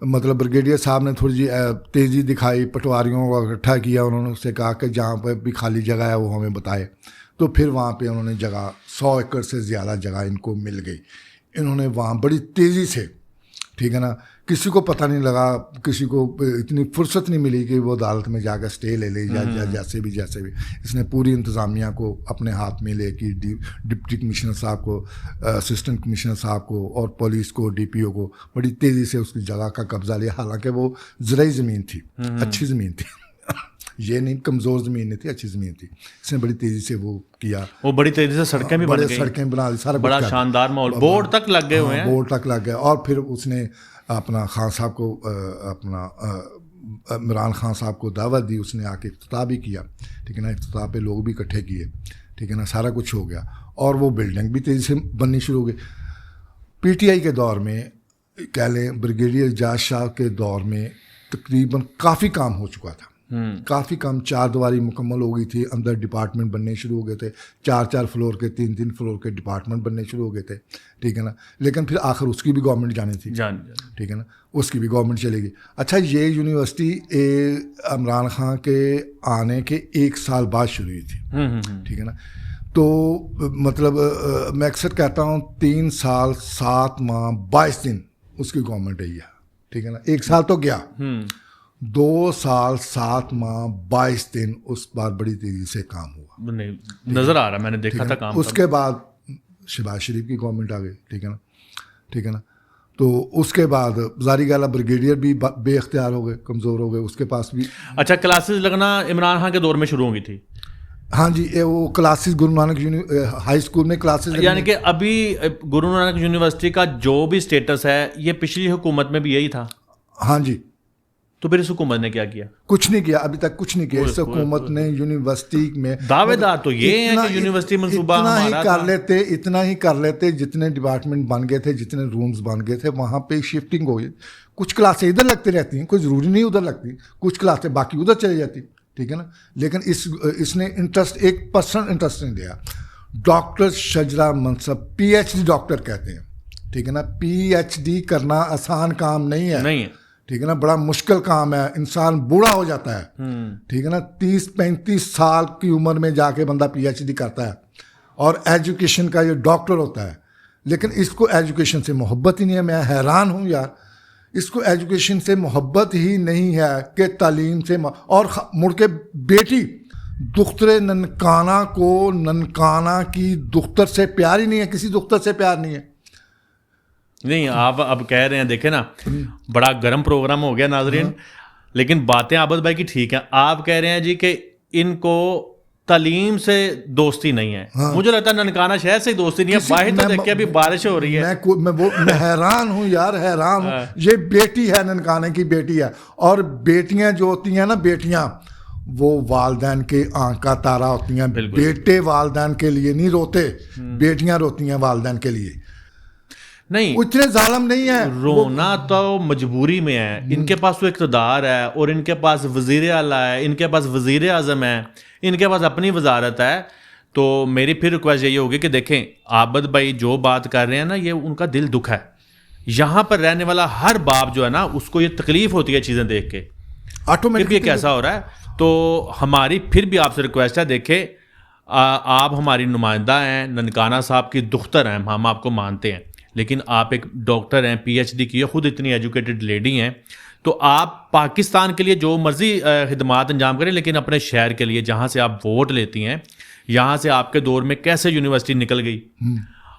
مطلب بریگیڈیئر صاحب نے تھوڑی جی تیزی دکھائی, پٹواریوں کو اکٹھا کیا, انہوں نے اس سے کہا کہ جہاں پہ بھی خالی جگہ ہے وہ ہمیں بتائے. تو پھر وہاں پہ انہوں نے جگہ 100 ایکڑ سے زیادہ جگہ ان کو مل گئی. انہوں نے وہاں بڑی تیزی سے, ٹھیک ہے نا, کسی کو پتہ نہیں لگا, کسی کو اتنی فرصت نہیں ملی کہ وہ عدالت میں جا کر اسٹے لے لے یا جیسے بھی اس نے پوری انتظامیہ کو اپنے ہاتھ میں لے کے ڈپٹی کمشنر صاحب کو, اسسٹنٹ کمشنر صاحب کو اور پولیس کو, ڈی پی او کو بڑی تیزی سے اس کی جگہ کا قبضہ لیا. حالانکہ وہ زرعی زمین تھی, اچھی زمین تھی, یہ نہیں کمزور زمین نہیں تھی, اچھی زمین تھی. اس نے بڑی تیزی سے وہ کیا,
وہ بڑی تیزی سے سڑکیں بھی بن گئی,
سڑکیں بنا دی, سارا
بڑا شاندار ماحول, بورڈ تک لگ گئے ہوئے ہیں,
بورڈ تک لگ گئے. اور پھر اس نے اپنا خان صاحب کو, اپنا عمران خان صاحب کو دعوت دی, اس نے آ کے افتتاح بھی کیا, ٹھیک ہے نا, افتتاح پہ لوگ بھی اکٹھے کیے, ٹھیک ہے نا, سارا کچھ ہو گیا. اور وہ بلڈنگ بھی تیزی سے بننی شروع ہو گئی. پی ٹی آئی کے دور میں کہہ لیں, بریگیڈیئر اعجاز شاہ کے دور میں تقریباً کافی کام ہو چکا تھا, کافی کام, 4 دیواری مکمل ہو گئی تھی, اندر ڈپارٹمنٹ بننے شروع ہو گئے تھے, 4 فلور کے 3 فلور کے ڈپارٹمنٹ بننے شروع ہو گئے تھے, ٹھیک ہے نا. لیکن پھر آخر اس کی بھی گورنمنٹ جانی تھی, ٹھیک ہے نا, اس کی بھی گورنمنٹ چلے گی. اچھا, یہ یونیورسٹی عمران خان کے آنے کے 1 سال بعد شروع ہوئی تھی, ٹھیک ہے نا. تو مطلب میں اکثر کہتا ہوں 3 سال 7 ماہ 22 دن اس کی گورنمنٹ رہی ہے, ٹھیک ہے نا. 1 سال تو گیا, 2 سال 7 ماہ 22 دن اس بار بڑی تیزی سے کام ہوا,
نظر آ رہا, میں نے دیکھا تھا کام.
اس کے بعد شہباز شریف کی گورنمنٹ آ گئی, ٹھیک ہے نا, ٹھیک ہے نا. تو اس کے بعد ظاہری گالا بریگیڈیئر بھی بے اختیار ہو گئے, کمزور ہو گئے, اس کے پاس بھی.
اچھا, کلاسز لگنا عمران خان کے دور میں شروع ہو گئی تھی.
ہاں جی, وہ classes Guru Nanak high school میں کلاسز,
یعنی کہ ابھی گرو نانک یونیورسٹی کا جو بھی اسٹیٹس ہے یہ پچھلی حکومت میں بھی یہی تھا.
ہاں جی.
تو پھر اس حکومت نے کیا کیا؟
کچھ نہیں کیا, ابھی تک کچھ نہیں کیا. اس حکومت نے یونیورسٹی میں
دعوے دار تو یہ ہیں کہ یونیورسٹی منصوبہ
اتنا ہی کر لیتے, جتنے ڈپارٹمنٹ بن گئے تھے, جتنے رومز بن گئے تھے, وہاں پہ شفٹنگ ہو گئی. کچھ کلاسیں ادھر لگتی رہتی ہیں, کوئی ضروری نہیں ادھر لگتی, کچھ کلاسیں باقی ادھر چلی جاتی, ٹھیک ہے نا. لیکن اس نے انٹرسٹ 1% انٹرسٹ نہیں لیا. ڈاکٹر شجرا منصب PhD ڈاکٹر کہتے ہیں, ٹھیک ہے نا. PhD کرنا آسان کام نہیں ہے, ٹھیک ہے نا, بڑا مشکل کام ہے. انسان بوڑھا ہو جاتا ہے, ٹھیک ہے نا, 30-35 سال کی عمر میں جا کے بندہ PhD کرتا ہے, اور ایجوکیشن کا یہ ڈاکٹر ہوتا ہے. لیکن اس کو ایجوکیشن سے محبت ہی نہیں ہے. میں حیران ہوں یار, اس کو ایجوکیشن سے محبت ہی نہیں ہے کہ تعلیم سے. اور مڑ کے بیٹی دختر ننکانہ کو ننکانہ کی دختر سے پیار ہی نہیں ہے, کسی دختر سے پیار نہیں ہے.
نہیں, آپ اب کہہ رہے ہیں, دیکھیں نا, بڑا گرم پروگرام ہو گیا ناظرین, لیکن باتیں عابد بھائی کی ٹھیک ہیں. آپ کہہ رہے ہیں جی کہ ان کو تعلیم سے دوستی نہیں ہے. مجھے لگتا ہے ننکانہ شہر سے دوستی نہیں ہے. باہر تو دیکھ کے ابھی بارش ہو رہی ہے.
میں حیران ہوں یار, حیران ہوں. یہ بیٹی ہے, ننکانہ کی بیٹی ہے. اور بیٹیاں جو ہوتی ہیں نا, بیٹیاں وہ والدین کے آنکھ کا تارا ہوتی ہیں. بیٹے والدین کے لیے نہیں روتے, بیٹیاں روتی ہیں والدین کے لیے.
نہیں,
اتنے ظالم نہیں ہے.
رونا تو مجبوری میں ہے. ان کے پاس تو اقتدار ہے, اور ان کے پاس وزیر اعلیٰ ہے, ان کے پاس وزیر اعظم ہے, ان کے پاس اپنی وزارت ہے. تو میری پھر ریکویسٹ یہی ہوگی کہ دیکھیں, عابد بھائی جو بات کر رہے ہیں نا, یہ ان کا دل دکھ ہے. یہاں پر رہنے والا ہر باپ جو ہے نا, اس کو یہ تکلیف ہوتی ہے چیزیں دیکھ کے, آٹومیٹک یہ کیسا ہو رہا ہے. تو ہماری پھر بھی آپ سے ریکویسٹ ہے, دیکھیں آپ ہماری نمائندہ ہیں, ننکانہ صاحب کی دختر ہیں, ہم آپ کو مانتے ہیں, لیکن آپ ایک ڈاکٹر ہیں, PhD کی, خود اتنی ایجوکیٹڈ لیڈی ہیں. تو آپ پاکستان کے لیے جو مرضی خدمات انجام کریں, لیکن اپنے شہر کے لیے جہاں سے آپ ووٹ لیتی ہیں, یہاں سے آپ کے دور میں کیسے یونیورسٹی نکل گئی,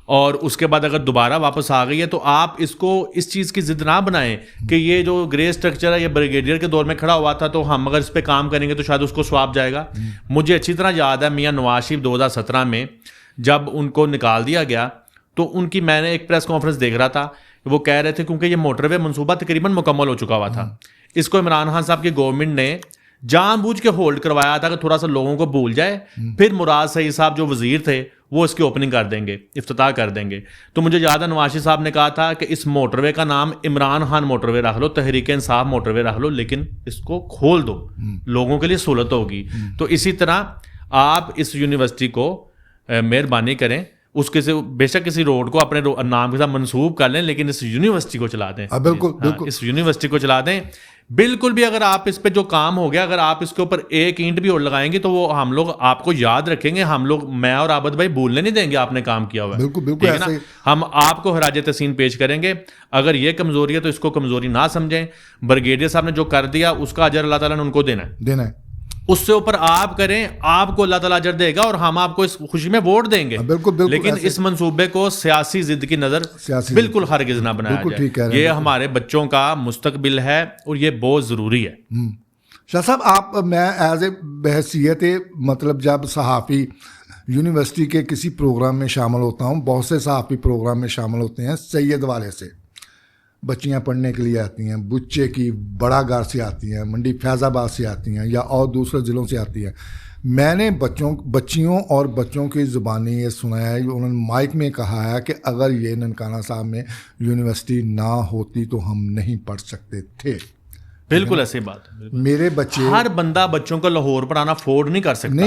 اور اس کے بعد اگر دوبارہ واپس آ گئی ہے, تو آپ اس کو اس چیز کی ضد نہ بنائیں کہ یہ جو گرے اسٹرکچر ہے یہ بریگیڈیئر کے دور میں کھڑا ہوا تھا, تو ہم اگر اس پہ کام کریں گے تو شاید اس کو ثواب جائے گا. مجھے اچھی طرح یاد ہے, میاں نواز شریف 2017 میں جب ان کو نکال دیا گیا, تو ان کی میں نے ایک پریس کانفرنس دیکھ رہا تھا, وہ کہہ رہے تھے کیونکہ یہ موٹر وے منصوبہ تقریباً مکمل ہو چکا ہوا تھا, اس کو عمران خان صاحب کی گورنمنٹ نے جان بوجھ کے ہولڈ کروایا تھا کہ تھوڑا سا لوگوں کو بھول جائے, پھر مراد سعید صاحب جو وزیر تھے وہ اس کی اوپننگ کر دیں گے, افتتاح کر دیں گے. تو مجھے یاد ہے نواز شریف صاحب نے کہا تھا کہ اس موٹر وے کا نام عمران خان موٹر وے رکھ لو, تحریک انصاف موٹر وے رکھ لو, لیکن اس کو کھول دو, لوگوں کے لیے سہولت ہوگی. تو اسی طرح آپ اس یونیورسٹی کو مہربانی کریں, اس کے سے بے شک کسی روڈ کو اپنے نام کے ساتھ منسوب کر لیں لیکن اس یونیورسٹی کو چلا دیں.
بالکل
اس یونیورسٹی کو چلا دیں. بالکل بھی اگر آپ اس پہ جو کام ہو گیا اگر آپ اس کے اوپر ایک اینٹ بھی اور لگائیں گے تو وہ ہم لوگ آپ کو یاد رکھیں گے. ہم لوگ میں اور عابد بھائی بھولنے نہیں دیں گے آپ نے کام کیا ہوا ہے.
بالکل
نا, ہم آپ کو خراج تحسین پیش کریں گے. اگر یہ کمزوری ہے تو اس کو کمزوری نہ سمجھیں. بریگیڈیئر صاحب نے جو کر دیا اس کا اجر اللہ تعالیٰ نے ان کو دینا ہے. اس سے اوپر آپ کریں, آپ کو اللہ تعالیٰ اجر دے گا اور ہم آپ کو اس خوشی میں ووٹ دیں گے. لیکن اس منصوبے کو سیاسی ضد کی نظر بالکل ہرگز نہ بنایا جائے. یہ ہمارے بچوں کا مستقبل ہے اور یہ بہت ضروری ہے.
شاہ صاحب آپ, میں ایز اے بحیثیت مطلب جب صحافی یونیورسٹی کے کسی پروگرام میں شامل ہوتا ہوں, بہت سے صحافی پروگرام میں شامل ہوتے ہیں سید والے سے, بچیاں پڑھنے کے لیے آتی ہیں, بچے کی بڑا گھر سے آتی ہیں, منڈی فیض آباد سے آتی ہیں یا اور دوسرے ضلعوں سے آتی ہیں. میں نے بچیوں اور بچوں کی زبانی یہ سنا ہے, انہوں نے مائک میں کہا ہے کہ اگر یہ ننکانہ صاحب میں یونیورسٹی نہ ہوتی تو ہم نہیں پڑھ سکتے تھے.
بالکل ایسی بات ہے.
میرے بچے,
ہر بندہ بچوں کو لاہور پڑھانا افورڈ نہیں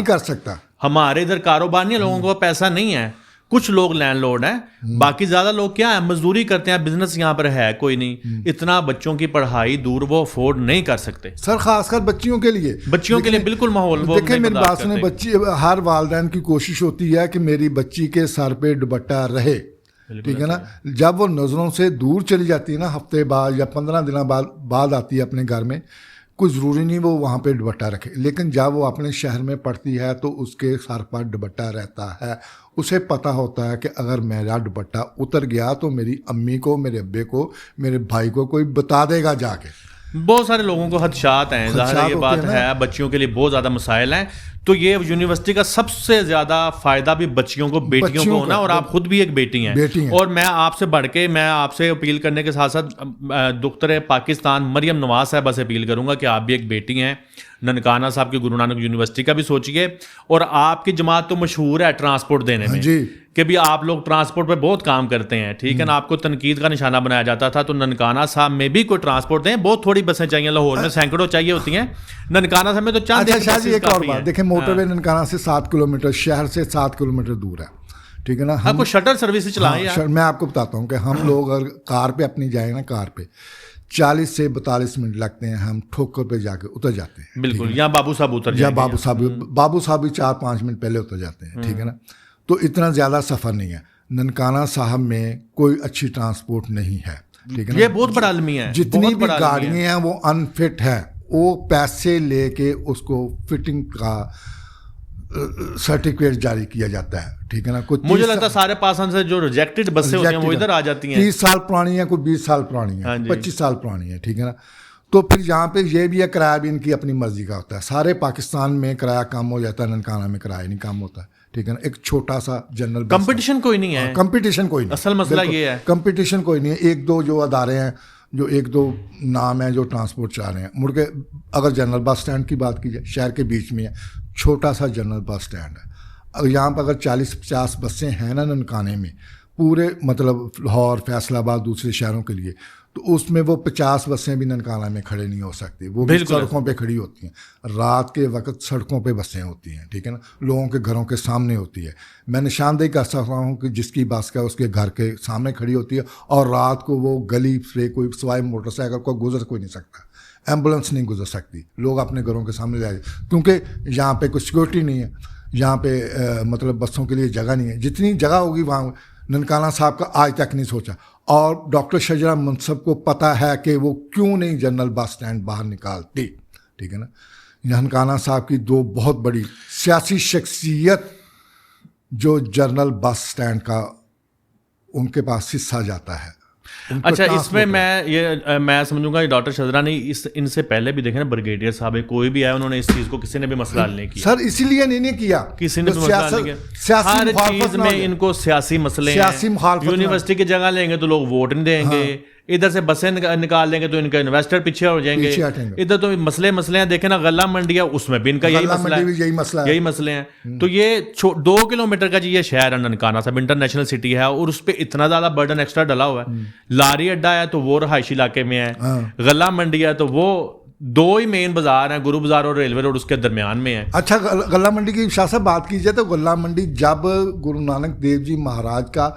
کر سکتا. ہمارے ادھر کاروبار نہیں, لوگوں کو پیسہ نہیں ہے. کچھ لوگ لینڈ لارڈ ہیں, باقی زیادہ لوگ کیا ہیں, مزدوری کرتے ہیں, بزنس یہاں پر ہے کوئی نہیں. اتنا بچوں کی پڑھائی دور وہ افورڈ نہیں کر سکتے
سر, خاص کر بچیوں کے لیے.
بالکل ماحول
دیکھیں میری بات سنیں, بچی ہر والدین کی کوشش ہوتی ہے کہ میری بچی کے سر پہ دوپٹہ رہے, ٹھیک ہے نا. جب وہ نظروں سے دور چلی جاتی ہے نا, ہفتے بعد یا 15 دن بعد آتی ہے اپنے گھر میں, کوئی ضروری نہیں وہ وہاں پہ دوپٹہ رکھے. لیکن جب وہ اپنے شہر میں پڑھتی ہے تو اس کے سر پر دوپٹہ رہتا ہے. اسے پتہ ہوتا ہے کہ اگر میرا دوپٹہ اتر گیا تو میری امی کو, میرے ابے کو, میرے بھائی کو کوئی بتا دے گا جا کے.
بہت سارے لوگوں کو خدشات ہیں, ظاہر ہے یہ بات ہے, بچیوں کے لیے بہت زیادہ مسائل ہیں. تو یہ یونیورسٹی کا سب سے زیادہ فائدہ بھی بچیوں کو, بیٹیوں کو ہونا, اور آپ خود بھی ایک بیٹی ہیں. اور میں آپ سے بڑھ کے, میں آپ سے اپیل کرنے کے ساتھ ساتھ دختر پاکستان مریم نواز صاحبہ سے اپیل کروں گا کہ آپ بھی ایک بیٹی ہیں. ننکانہ صاحب کی گرو نانک یونیورسٹی کا بھی سوچیے. اور آپ کی جماعت تو مشہور ہے ٹرانسپورٹ دینے میں کہ بھی آپ لوگ ٹرانسپورٹ پہ بہت کام کرتے ہیں, ٹھیک ہے نا. آپ کو تنقید کا نشانہ بنایا جاتا تھا, تو ننکانہ صاحب میں بھی کوئی ٹرانسپورٹ دیں. بہت تھوڑی بسیں چاہیے, لاہور میں سینکڑوں چاہیے ہوتی ہیں, ننکانہ صاحب میں تو چند.
ایک اور بات دیکھیں, موٹر وے ننکانہ سے 7 کلومیٹر, شہر سے 7 کلومیٹر دور ہے, ٹھیک ہے نا.
آپ کو شٹر سروس چلائیں.
میں آپ کو بتاتا ہوں کہ ہم لوگ اگر کار پہ اپنی جائیں نا, کار پہ 40 سے 42 منٹ لگتے ہیں, ہم ٹھوکر پہ جا کے اتر جاتے ہیں.
بالکل, یا بابو صاحب اتر
جائیں, بابو صاحب بھی 4-5 منٹ پہلے اتر جاتے ہیں, ٹھیک ہے نا. تو اتنا زیادہ سفر نہیں ہے. ننکانہ صاحب میں کوئی اچھی ٹرانسپورٹ نہیں ہے, ٹھیک ہے نا.
یہ بہت بڑا المیہ ہے.
جتنی بھی گاڑیاں ہیں وہ انفٹ ہیں, وہ پیسے لے کے اس کو فٹنگ کا سرٹیفکیٹ جاری کیا جاتا ہے, ٹھیک ہے نا.
مجھے لگتا ہے سارے پاسن سے جو ریجیکٹڈ بسیں ہوتی ہیں وہ ادھر آ جاتی ہیں.
30 سال پرانی ہیں, کوئی 20 سال پرانی ہیں, 25 سال پرانی ہے, ٹھیک ہے نا. تو پھر یہاں پہ یہ بھی ہے, کرایہ بھی ان کی اپنی مرضی کا ہوتا ہے. سارے پاکستان میں کرایہ کم ہو جاتا ہے, ننکانہ میں کرایہ نہیں کم ہوتا ہے, ٹھیک ہے نا. ایک چھوٹا سا جنرل
کمپٹیشن کوئی نہیں ہے,
کمپٹیشن کوئی نہیں,
اصل مسئلہ یہ ہے
کمپٹیشن کوئی نہیں ہے. 1-2 جو ادارے ہیں, جو 1-2 نام ہیں جو ٹرانسپورٹ چلا رہے ہیں. مڑ کے اگر جنرل بس اسٹینڈ کی بات کی جائے, شہر کے بیچ میں ہے, چھوٹا سا جنرل بس اسٹینڈ ہے. یہاں پہ اگر 40-50 بسیں ہیں نا ننکانے میں, پورے مطلب لاہور, فیصل آباد, دوسرے شہروں کے لیے, تو اس میں وہ 50 بسیں بھی ننکانہ میں کھڑے نہیں ہو سکتی. وہ بھی سڑکوں پہ کھڑی ہوتی ہیں, رات کے وقت سڑکوں پہ بسیں ہوتی ہیں, ٹھیک ہے نا. لوگوں کے گھروں کے سامنے ہوتی ہے. میں نشاندہی کر سکتا ہوں کہ جس کی بس کا اس کے گھر کے سامنے کھڑی ہوتی ہے, اور رات کو وہ گلی سے کوئی سوائے موٹر سائیکل کو گزر کوئی نہیں سکتا, ایمبولینس نہیں گزر سکتی. لوگ اپنے گھروں کے سامنے لے آئے, کیونکہ یہاں پہ کوئی سیکورٹی نہیں ہے, یہاں پہ مطلب بسوں کے لیے جگہ نہیں ہے. جتنی جگہ ہوگی وہاں ننکانہ صاحب کا آج تک نہیں سوچا. اور ڈاکٹر شجرا منصب کو پتہ ہے کہ وہ کیوں نہیں جنرل بس اسٹینڈ باہر نکالتی, ٹھیک ہے نا. ننکانہ صاحب کی 2 بہت بڑی سیاسی شخصیت جو جنرل بس اسٹینڈ کا ان کے پاس حصہ جاتا ہے.
اچھا, اس میں میں سمجھوں گا ڈاکٹر شجرا نے ان سے پہلے بھی دیکھیں نا, بریگیڈیئر صاحب کوئی بھی ہے, انہوں نے اس چیز کو کسی نے بھی مسئلہ حل نہیں کیا
سر. اسی لیے نہیں کیا,
کسی نے بھی مسئلہ حل نہیں کیا. ہر چیز میں ان کو سیاسی مسئلے ہیں. یونیورسٹی کی جگہ لیں گے تو لوگ ووٹ نہیں دیں گے, ادھر سے بسیں نکال دیں گے تو ان کا انویسٹر پیچھے ہو جائیں گے. ادھر تو مسئلے ہیں, دیکھیں نا غلہ منڈی ہے, اس میں بھی ان کا یہی مسئلے ہیں. تو یہ 2 کلومیٹر کا یہ شہر ہے ننکانہ صاحب, انٹرنیشنل سٹی ہے, اور اس پہ اتنا زیادہ برڈن ایکسٹرا ڈلا ہوا ہے. لاری اڈا ہے تو وہ رہائشی علاقے میں ہے, غلہ منڈی ہے تو وہ دو ہی مین بازار ہیں, گرو بازار اور ریلوے روڈ اس کے درمیان میں ہے.
اچھا, غلہ منڈی کی شاہ صاحب بات کی جائے تو غلہ منڈی جب گرو نانک دیو جی مہاراج کا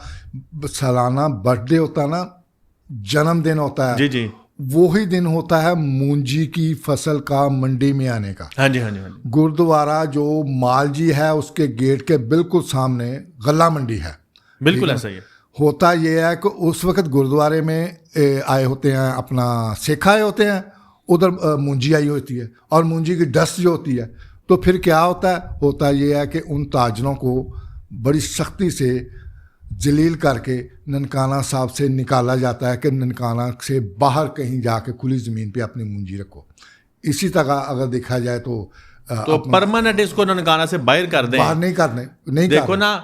سالانہ برتھ ڈے ہوتا ہے نا, جنم دن ہوتا ہے,
جی جی,
وہی دن ہوتا ہے مونجی کی فصل کا منڈی میں آنے کا.
ہاں جی ہاں جی ہاں جی.
گردوارہ جو مال جی ہے اس کے گیٹ کے بالکل سامنے غلہ منڈی ہے.
بالکل ایسا ہی ہے.
ہوتا یہ ہے کہ اس وقت گردوارے میں آئے ہوتے ہیں, اپنا سکھ آئے ہوتے ہیں, ادھر مونجی آئی ہوتی ہے, اور مونجی کی ڈسٹ جو ہوتی ہے, تو پھر کیا ہوتا یہ ہے کہ ان تاجروں کو بڑی سختی سے ذلیل کر کے ننکانہ صاحب سے نکالا جاتا ہے کہ ننکانہ سے باہر کہیں جا کے کھلی زمین پہ اپنی مونجی رکھو. اسی طرح اگر دیکھا جائے تو
پرماننٹ اس کو ننکانہ سے باہر کر دیں,
باہر نہیں
دیکھو نا,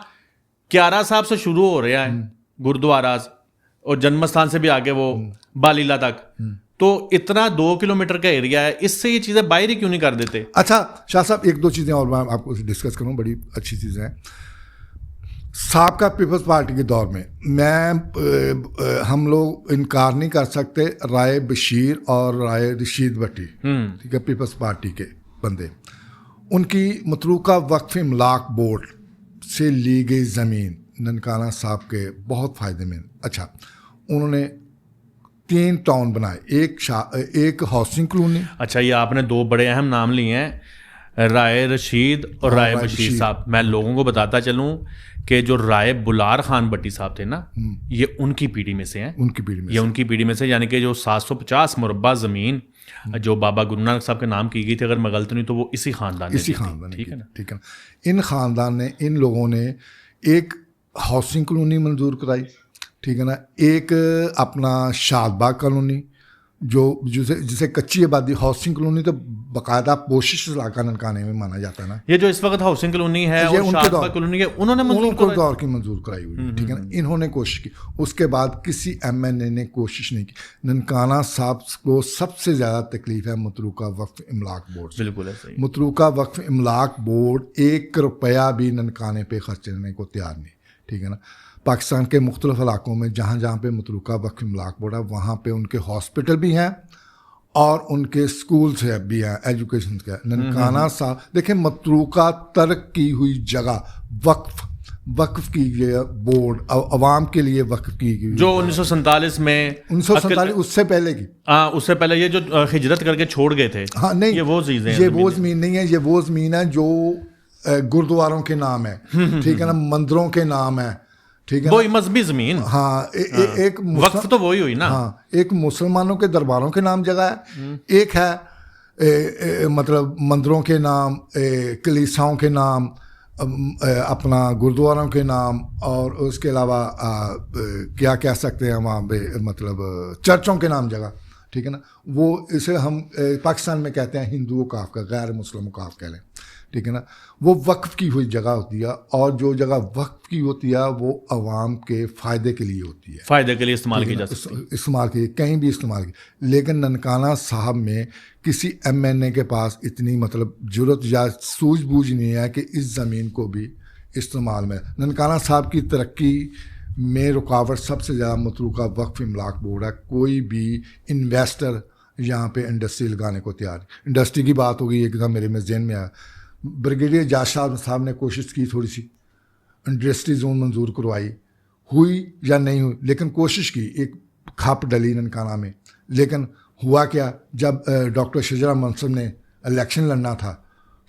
کیارا صاحب سے شروع ہو رہا ہے گردوارہ, اور جنم استھان سے بھی آگے وہ بالیلا تک, تو اتنا 2 کلومیٹر کا ایریا ہے, اس سے یہ چیزیں باہر ہی کیوں نہیں کر دیتے؟
اچھا شاہ صاحب, ایک دو چیزیں اور میں آپ کو ڈسکس کروں, بڑی اچھی چیزیں ہیں. سابقہ پیپلز پارٹی کے دور میں ہم لوگ انکار نہیں کر سکتے, رائے بشیر اور رائے رشید بٹی, ٹھیک ہے, پیپلز پارٹی کے بندے, ان کی متروکہ وقف املاک بورڈ سے لی گئی زمین ننکانہ صاحب کے بہت فائدے میں. اچھا, انہوں نے 3 ٹاؤن بنائے, ایک ہاؤسنگ کالونی.
اچھا, یہ آپ نے 2 بڑے اہم نام لیے ہیں, رائے رشید اور رائے بشیر صاحب. میں لوگوں کو بتاتا چلوں کہ جو رائے بلار خان بٹی صاحب تھے نا, یہ ان کی پیڑھی میں سے ہیں.
ان کی پیڑھی میں
سے یعنی کہ جو 750 مربع زمین جو بابا گرو نانک صاحب کے نام کی گئی تھی, اگر میں غلط نہیں تو وہ اسی خاندان
ٹھیک ہے نا. ان خاندان نے, ان لوگوں نے ایک ہاؤسنگ کالونی منظور کرائی, ٹھیک ہے نا, ایک اپنا شاد باغ کالونی جسے کچی آبادی, ہاؤسنگ کالونی تو باقاعدہ پوشش علاقہ ننکانے میں مانا جاتا ہے نا.
یہ جو اس وقت ہاؤسنگ کالونی ہے اور شاد باغ کالونی ہے, انہوں نے
دور کی منظور کرائی ہوئی, ٹھیک ہے نا. انہوں نے کوشش کی, اس کے بعد کسی ایم این اے نے کوشش نہیں کی. ننکانہ صاحب کو سب سے زیادہ تکلیف ہے متروکہ وقف املاک بورڈ.
بالکل ایسا ہی.
متروکہ وقف املاک بورڈ 1 روپیہ بھی ننکانے پہ خرچ کرنے کو تیار نہیں, ٹھیک ہے نا. پاکستان کے مختلف علاقوں میں جہاں پہ متروکہ وقف املاک بورڈ ہے, وہاں پہ ان کے ہاسپٹل بھی ہیں اور ان کے اسکولس بھی ہیں, ایجوکیشن کے. ننکانہ صاحب دیکھیں, متروکہ ترک کی ہوئی جگہ وقف کی گئی بورڈ, عوام کے لیے وقف کی گئی, جو
1947 میں
1947 اس سے پہلے کی,
اس سے پہلے یہ جو ہجرت کر کے چھوڑ گئے تھے.
ہاں نہیں,
یہ وہ چیزیں,
یہ وہ زمین نہیں ہے, یہ وہ زمین ہے جو گردواروں کے نام ہے, ٹھیک ہے نا, مندروں کے نام ہے, ٹھیک ہے,
وہی مذہبی زمین.
ہاں, ایک
وقف تو وہی ہوئی نا.
ہاں, ایک مسلمانوں کے درباروں کے نام جگہ ہے, ایک ہے مطلب مندروں کے نام, کلیساؤں کے نام, اپنا گردواروں کے نام, اور اس کے علاوہ کیا کہہ سکتے ہیں وہاں پہ, مطلب چرچوں کے نام جگہ, ٹھیک ہے نا. وہ اسے ہم پاکستان میں کہتے ہیں ہندو وقاف کا, غیر مسلم وقاف کہہ لیں, ٹھیک ہے نا. وہ وقف کی ہوئی جگہ ہوتی ہے, اور جو جگہ وقف کی ہوتی ہے وہ عوام کے فائدے کے لیے ہوتی ہے,
فائدے کے لیے استعمال کی جا سکتی ہے,
استعمال کی کہیں بھی استعمال کی. لیکن ننکانہ صاحب میں کسی ایم این اے کے پاس اتنی مطلب جرت یا سوجھ بوجھ نہیں ہے کہ اس زمین کو بھی استعمال میں. ننکانہ صاحب کی ترقی میں رکاوٹ سب سے زیادہ متروکہ وقف املاک بورڈ ہے. کوئی بھی انویسٹر یہاں پہ انڈسٹری لگانے کو تیار. انڈسٹری کی بات ہوگی, ایک دم میرے میں ذہن میں آیا, بریگیڈیئر جاج صاحب نے کوشش کی, تھوڑی سی انڈسٹری زون منظور کروائی, ہوئی یا نہیں ہوئی, لیکن کوشش کی, ایک کھپ ڈلی ننکانہ میں. لیکن ہوا کیا, جب ڈاکٹر شجرا منصب نے الیکشن لڑنا تھا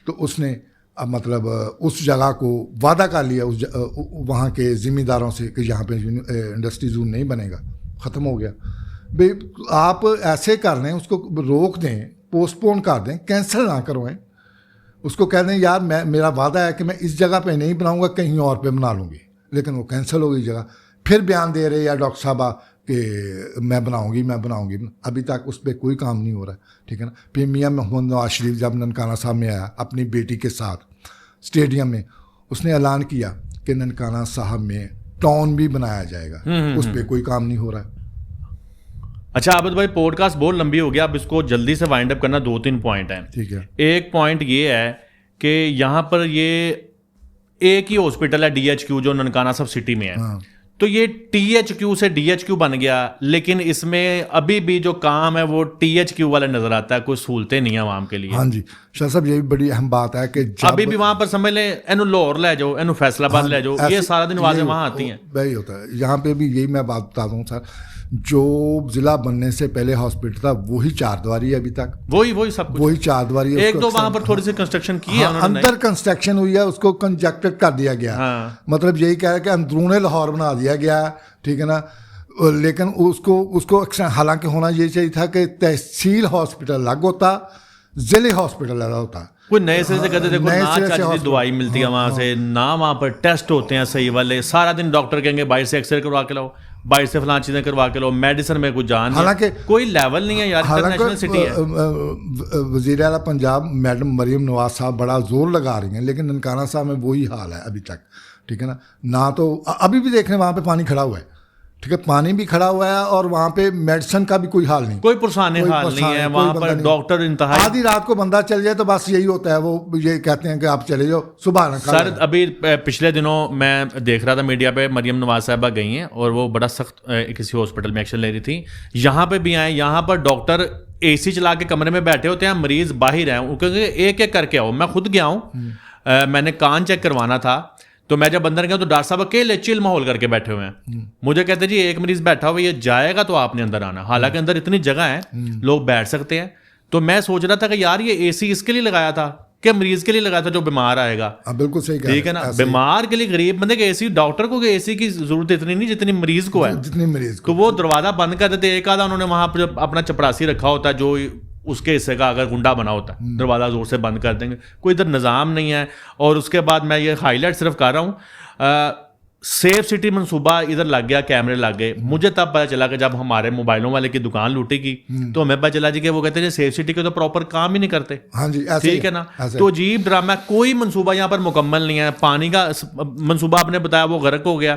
تو اس نے مطلب اس جگہ کو وعدہ کر لیا وہاں کے ذمہ داروں سے کہ یہاں پہ انڈسٹری زون نہیں بنے گا, ختم ہو گیا. بھائی آپ ایسے کر لیں, اس کو روک دیں, پوسٹ پون کر دیں, کینسل نہ کروائیں, اس کو کہہ دیں یار میرا وعدہ ہے کہ میں اس جگہ پہ نہیں بناؤں گا, کہیں اور پہ بنا لوں گی. لیکن وہ کینسل ہو گئی جگہ, پھر بیان دے رہے یا ڈاکٹر صاحبہ کہ میں بناؤں گی. ابھی تک اس پہ کوئی کام نہیں ہو رہا ہے, ٹھیک ہے نا. پھر میاں محمد نواز شریف جب ننکانہ صاحب میں آیا اپنی بیٹی کے ساتھ اسٹیڈیم میں, اس نے اعلان کیا کہ ننکانہ صاحب میں ٹاؤن بھی بنایا جائے گا, اس پہ کوئی کام نہیں ہو رہا ہے.
اچھا عابد بھائی, پوڈ کاسٹ بہت لمبی ہو گیا, اب اس کو جلدی سے وائنڈ اپ کرنا. 2-3 پوائنٹ ہیں,
ٹھیک ہے.
ایک پوائنٹ یہ ہے کہ یہاں پر یہ ایک ہی ہاسپٹل ہے DHQ جو ننکانہ صاحب سٹی میں ہے, تو یہ THQ سے DHQ بن گیا, لیکن اس میں ابھی بھی جو کام ہے وہ THQ والا نظر آتا ہے, کوئی سہولتیں نہیں ہیں عوام کے لیے.
ہاں جی شاہ صاحب یہ بھی بڑی اہم بات ہے کہ
ابھی بھی وہاں پر سمجھ لیں اینو لاہور لے جاؤ, اینو فیصل آباد لے جاؤ, یہ سارا دن آوازیں وہاں آتی ہیں.
وہی ہوتا ہے یہاں پہ بھی, یہی میں بات بتا دوں سر, جو ضلع بننے سے پہلے ہاسپٹل تھا وہی 4 دیواری ہے ابھی تک,
وہی سب کچھ,
وہی 4 دیواری ہے.
ایک دو وہاں پر تھوڑی سی کنسٹرکشن کی ہے,
اندر کنسٹرکشن ہوئی ہے, اس کو کنجکٹڈ کر دیا گیا, مطلب یہی کہہ رہا ہے کہ اندرون لاہور بنا دیا گیا ہے, ٹھیک ہے نا. لیکن اس کو حالانکہ ہونا یہ چاہیے تھا کہ تحصیل ہاسپٹل الگ ہوتا, ضلع ہاسپٹل الگ ہوتا.
کوئی نئے سے کہتے دیکھو نہ چاچی دوائی ملتی ہے وہاں سے, نہ وہاں پر ٹیسٹ ہوتے ہیں صحیح والے, سارا دن ڈاکٹر کہیں گے باہر سے ایکس رے کروا کے لاؤ, باہر سے فلاں چیزیں کروا کے لاؤ, میڈیسن میں کوئی جان نہیں, کوئی لیول نہیں ہے یار, انٹرنیشنل سٹی ہے.
وزیر اعلیٰ پنجاب میڈم مریم نواز صاحب بڑا زور لگا رہی ہیں, لیکن ننکانہ صاحب میں وہی حال ہے ابھی تک, ٹھیک ہے نا. نہ تو ابھی بھی دیکھ رہے ہیں وہاں پہ پانی کھڑا ہوا ہے, ٹھیک ہے, پانی بھی کھڑا ہوا ہے, اور وہاں پہ میڈیسن کا بھی کوئی حال نہیں,
کوئی پرسان حال نہیں ہے وہاں پر. ڈاکٹر انتہائی
آدھی رات کو بندہ چل جائے تو بس یہی ہوتا ہے, وہ یہ کہتے ہیں کہ آپ چلے جاؤ صبح نہ.
سر ابھی پچھلے دنوں میں دیکھ رہا تھا میڈیا پہ, مریم نواز صاحبہ گئی ہیں اور وہ بڑا سخت کسی ہاسپٹل میں ایکشن لے رہی تھی. یہاں پہ بھی آئے, یہاں پر ڈاکٹر AC چلا کے کمرے میں بیٹھے ہوتے ہیں, مریض باہر ہیں, وہ کہیں گے ایک ایک کر کے آؤ. میں خود گیا ہوں, میں نے کان چیک کروانا تھا, تو میں جب اندر گیا تو ڈاکٹر صاحب اکیلے چل ماحول کر کے بیٹھے ہوئے ہیں. مجھے کہتے جی ایک مریض بیٹھا ہوا, یہ جائے گا تو آپ نے اندر آنا, حالانکہ اندر اتنی جگہ ہے لوگ بیٹھ سکتے ہیں. تو میں سوچ رہا تھا کہ یار یہ AC اس کے لیے لگایا تھا کہ مریض کے لیے لگایا تھا جو بیمار آئے گا.
بالکل صحیح,
ٹھیک ہے نا, بیمار کے لیے غریب بندے کے AC, ڈاکٹر کو AC کی ضرورت اتنی نہیں جتنی مریض کو ہے,
جتنی مریض کو.
تو وہ دروازہ بند کر دیتے, ایک آدھا انہوں نے وہاں پہ اپنا چپڑاسی رکھا ہوتا ہے جو اس کے حصے کا اگر گنڈا بنا ہوتا ہے, دروازہ زور سے بند کر دیں گے. کوئی ادھر نظام نہیں ہے. اور اس کے بعد میں یہ ہائی لائٹ صرف کر رہا ہوں, سیف سٹی منصوبہ ادھر لگ گیا, کیمرے لگ گئے. مجھے تب پتا چلا کہ جب ہمارے موبائلوں والے کی دکان لوٹی گی تو ہمیں پتا چلا جی کہ وہ کہتے ہیں سیف سٹی کے تو پراپر کام ہی نہیں کرتے.
ہاں جی
ٹھیک ہے نا, تو عجیب ڈرامہ, کوئی منصوبہ یہاں پر مکمل نہیں ہے. پانی کا منصوبہ آپ نے بتایا وہ غرق ہو گیا,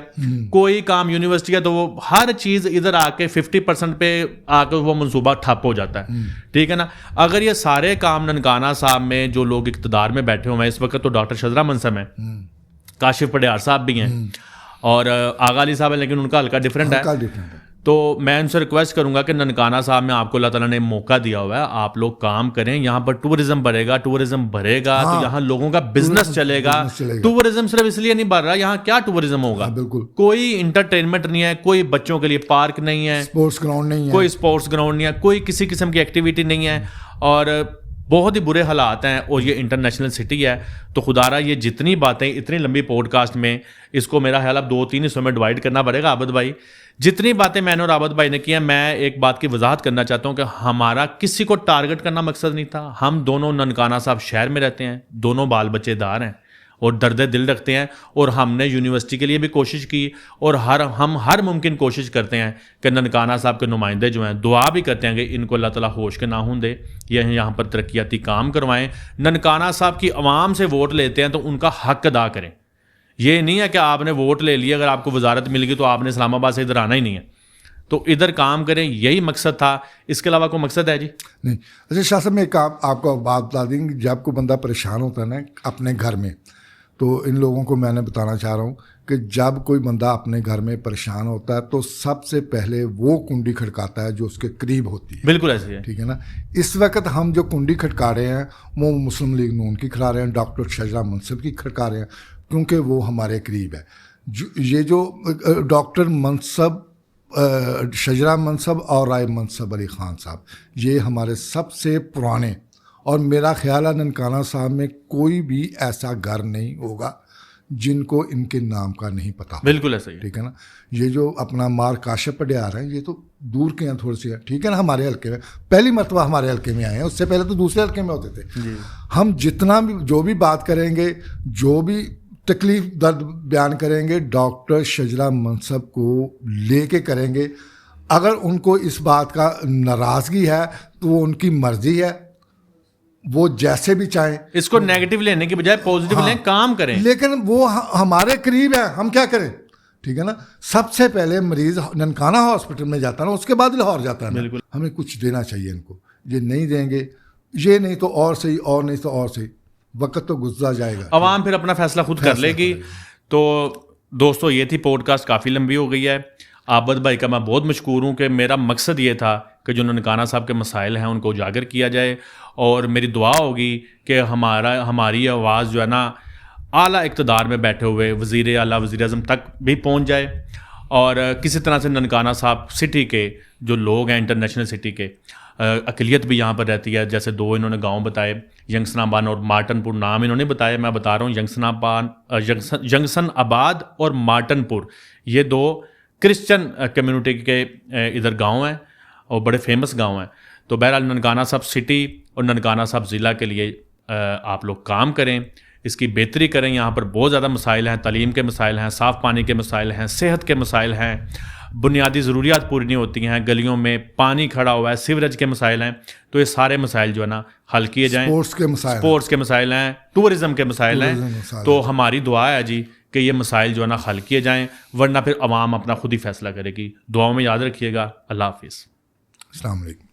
کوئی کام یونیورسٹی کا, تو وہ ہر چیز ادھر آ کے 50% پہ آ کے وہ منصوبہ ٹھپ ہو جاتا ہے. ٹھیک ہے نا. اگر یہ سارے کام ننکانہ صاحب میں جو لوگ اقتدار میں بیٹھے ہوئے ہیں اس وقت, تو ڈاکٹر شجرا منصب ہیں, کاشف پڈیار صاحب بھی ہیں, اور آغا علی صاحب ہیں, لیکن ان کا ہلکا ڈفرینٹ ہے. تو میں ان سے ریکویسٹ کروں گا کہ ننکانہ صاحب میں آپ کو اللہ تعالیٰ نے موقع دیا ہوا ہے, آپ لوگ کام کریں. یہاں پر ٹورزم بڑھے گا, ٹورزم بڑھے گا تو یہاں لوگوں کا بزنس چلے گا. ٹورزم صرف اس لیے نہیں بڑھ رہا, یہاں کیا ٹورزم ہوگا, کوئی انٹرٹینمنٹ نہیں ہے, کوئی بچوں کے لیے پارک نہیں ہے,
اسپورٹس گراؤنڈ نہیں ہے,
کوئی اسپورٹس گراؤنڈ نہیں ہے, کوئی کسی قسم کی ایکٹیویٹی نہیں ہے, اور بہت ہی برے حالات ہیں. اور یہ انٹرنیشنل سٹی ہے. تو خدا رہا یہ جتنی باتیں اتنی لمبی پوڈ کاسٹ میں, اس کو میرا خیال اب 2-3 حصوں میں ڈیوائڈ کرنا پڑے گا. عابد بھائی جتنی باتیں میں نے اور عابد بھائی نے کی ہیں, میں ایک بات کی وضاحت کرنا چاہتا ہوں کہ ہمارا کسی کو ٹارگٹ کرنا مقصد نہیں تھا. ہم دونوں ننکانہ صاحب شہر میں رہتے ہیں, دونوں بال بچے دار ہیں اور درد دل رکھتے ہیں, اور ہم نے یونیورسٹی کے لیے بھی کوشش کی, اور ہم ہر ممکن کوشش کرتے ہیں کہ ننکانہ صاحب کے نمائندے جو ہیں دعا بھی کرتے ہیں کہ ان کو اللہ تعالیٰ ہوش کے ناخن دے, یہ یہاں پر ترقیاتی کام کروائیں. ننکانہ صاحب کی عوام سے ووٹ لیتے ہیں تو ان کا حق ادا کریں. یہ نہیں ہے کہ آپ نے ووٹ لے لیا, اگر آپ کو وزارت مل گئی تو آپ نے اسلام آباد سے ادھر آنا ہی نہیں ہے, تو ادھر کام کریں. یہی مقصد تھا, اس کے علاوہ کوئی مقصد ہے جی
نہیں. اچھا شاہ صاحب, میں آپ کو بات بتا دیں گے, جب کوئی بندہ پریشان ہوتا ہے نا اپنے گھر میں, تو ان لوگوں کو میں نے بتانا چاہ رہا ہوں کہ جب کوئی بندہ اپنے گھر میں پریشان ہوتا ہے تو سب سے پہلے وہ کنڈی کھڑکاتا ہے جو اس کے قریب ہوتی ہے.
بالکل ایسے ہے,
ٹھیک ہے نا. اس وقت ہم جو کنڈی کھڑکا رہے ہیں وہ مسلم لیگ نون کی کھڑا رہے ہیں, ڈاکٹر شجرا منصب کی کھڑکا رہے ہیں, کیونکہ وہ ہمارے قریب ہے. یہ جو ڈاکٹر منصب, شجرا منصب اور رائے منصب علی خان صاحب, یہ ہمارے سب سے پرانے, اور میرا خیال ہے ننکانہ صاحب میں کوئی بھی ایسا گھر نہیں ہوگا جن کو ان کے نام کا نہیں پتا.
بالکل ایسا ہی,
ٹھیک ہے نا. یہ جو اپنا مار کاشف پڈیار ہیں, یہ تو دور کے ہیں تھوڑے سے, ٹھیک ہے نا, ہمارے حلقے میں پہلی مرتبہ ہمارے حلقے میں آئے ہیں, اس سے پہلے تو دوسرے حلقے میں ہوتے تھے. ہم جتنا بھی جو بھی بات کریں گے, جو بھی تکلیف درد بیان کریں گے, ڈاکٹر شجرا منصب کو لے کے کریں گے. اگر ان کو اس بات کا ناراضگی ہے تو وہ ان کی مرضی ہے, وہ جیسے بھی چاہیں.
اس کو نیگیٹو لینے کی بجائے پازیٹیو لیں, کام کریں.
لیکن وہ ہمارے قریب ہے, ہم کیا کریں, ٹھیک ہے نا. سب سے پہلے مریض ننکانہ ہاسپٹل میں جاتا ہے نا, اس کے بعد لاہور جاتا ہے. بالکل, ہمیں کچھ دینا چاہیے ان کو. یہ نہیں دیں گے, یہ نہیں تو اور صحیح, اور نہیں تو اور صحیح, وقت تو گزرا جائے گا.
عوام پھر اپنا فیصلہ خود کر لے گی. تو دوستو یہ تھی پوڈ کاسٹ، کافی لمبی ہو گئی ہے. عابد بھائی کا میں بہت مشکور ہوں کہ میرا مقصد یہ تھا کہ جو ننکانہ صاحب کے مسائل ہیں ان کو اجاگر کیا جائے، اور میری دعا ہوگی کہ ہماری آواز جو ہے نا اعلیٰ اقتدار میں بیٹھے ہوئے وزیر اعلیٰ وزیر اعظم تک بھی پہنچ جائے، اور کسی طرح سے ننکانہ صاحب سٹی کے جو لوگ ہیں، انٹرنیشنل سٹی کے اقلیت بھی یہاں پر رہتی ہے، جیسے 2 انہوں نے گاؤں بتائے، ینگسن آباد اور مارٹن پور، نام انہوں نے بتایا، میں بتا رہا ہوں ینگسن آباد اور مارٹن پور، یہ 2 کرسچن کمیونٹی کے ادھر گاؤں ہیں اور بڑے فیمس گاؤں ہیں. تو بہرحال ننکانہ صاحب سٹی اور ننکانہ صاحب ضلع کے لیے آپ لوگ کام کریں، اس کی بہتری کریں. یہاں پر بہت زیادہ مسائل ہیں، تعلیم کے مسائل ہیں، صاف پانی کے مسائل ہیں، صحت کے مسائل ہیں، بنیادی ضروریات پوری نہیں ہوتی ہیں، گلیوں میں پانی کھڑا ہوا ہے، سیوریج کے مسائل ہیں. تو یہ سارے مسائل جو ہے نا حل کیے جائیں. اسپورٹس کے مسائل ہیں، ٹورزم کے مسائل ہیں. تو ہماری دعا ہے جی کہ یہ مسائل جو ہے نا حل کیے جائیں، ورنہ پھر عوام اپنا خود ہی فیصلہ کرے گی. دعاؤں میں یاد رکھیے گا. اللہ حافظ.
السلام علیکم.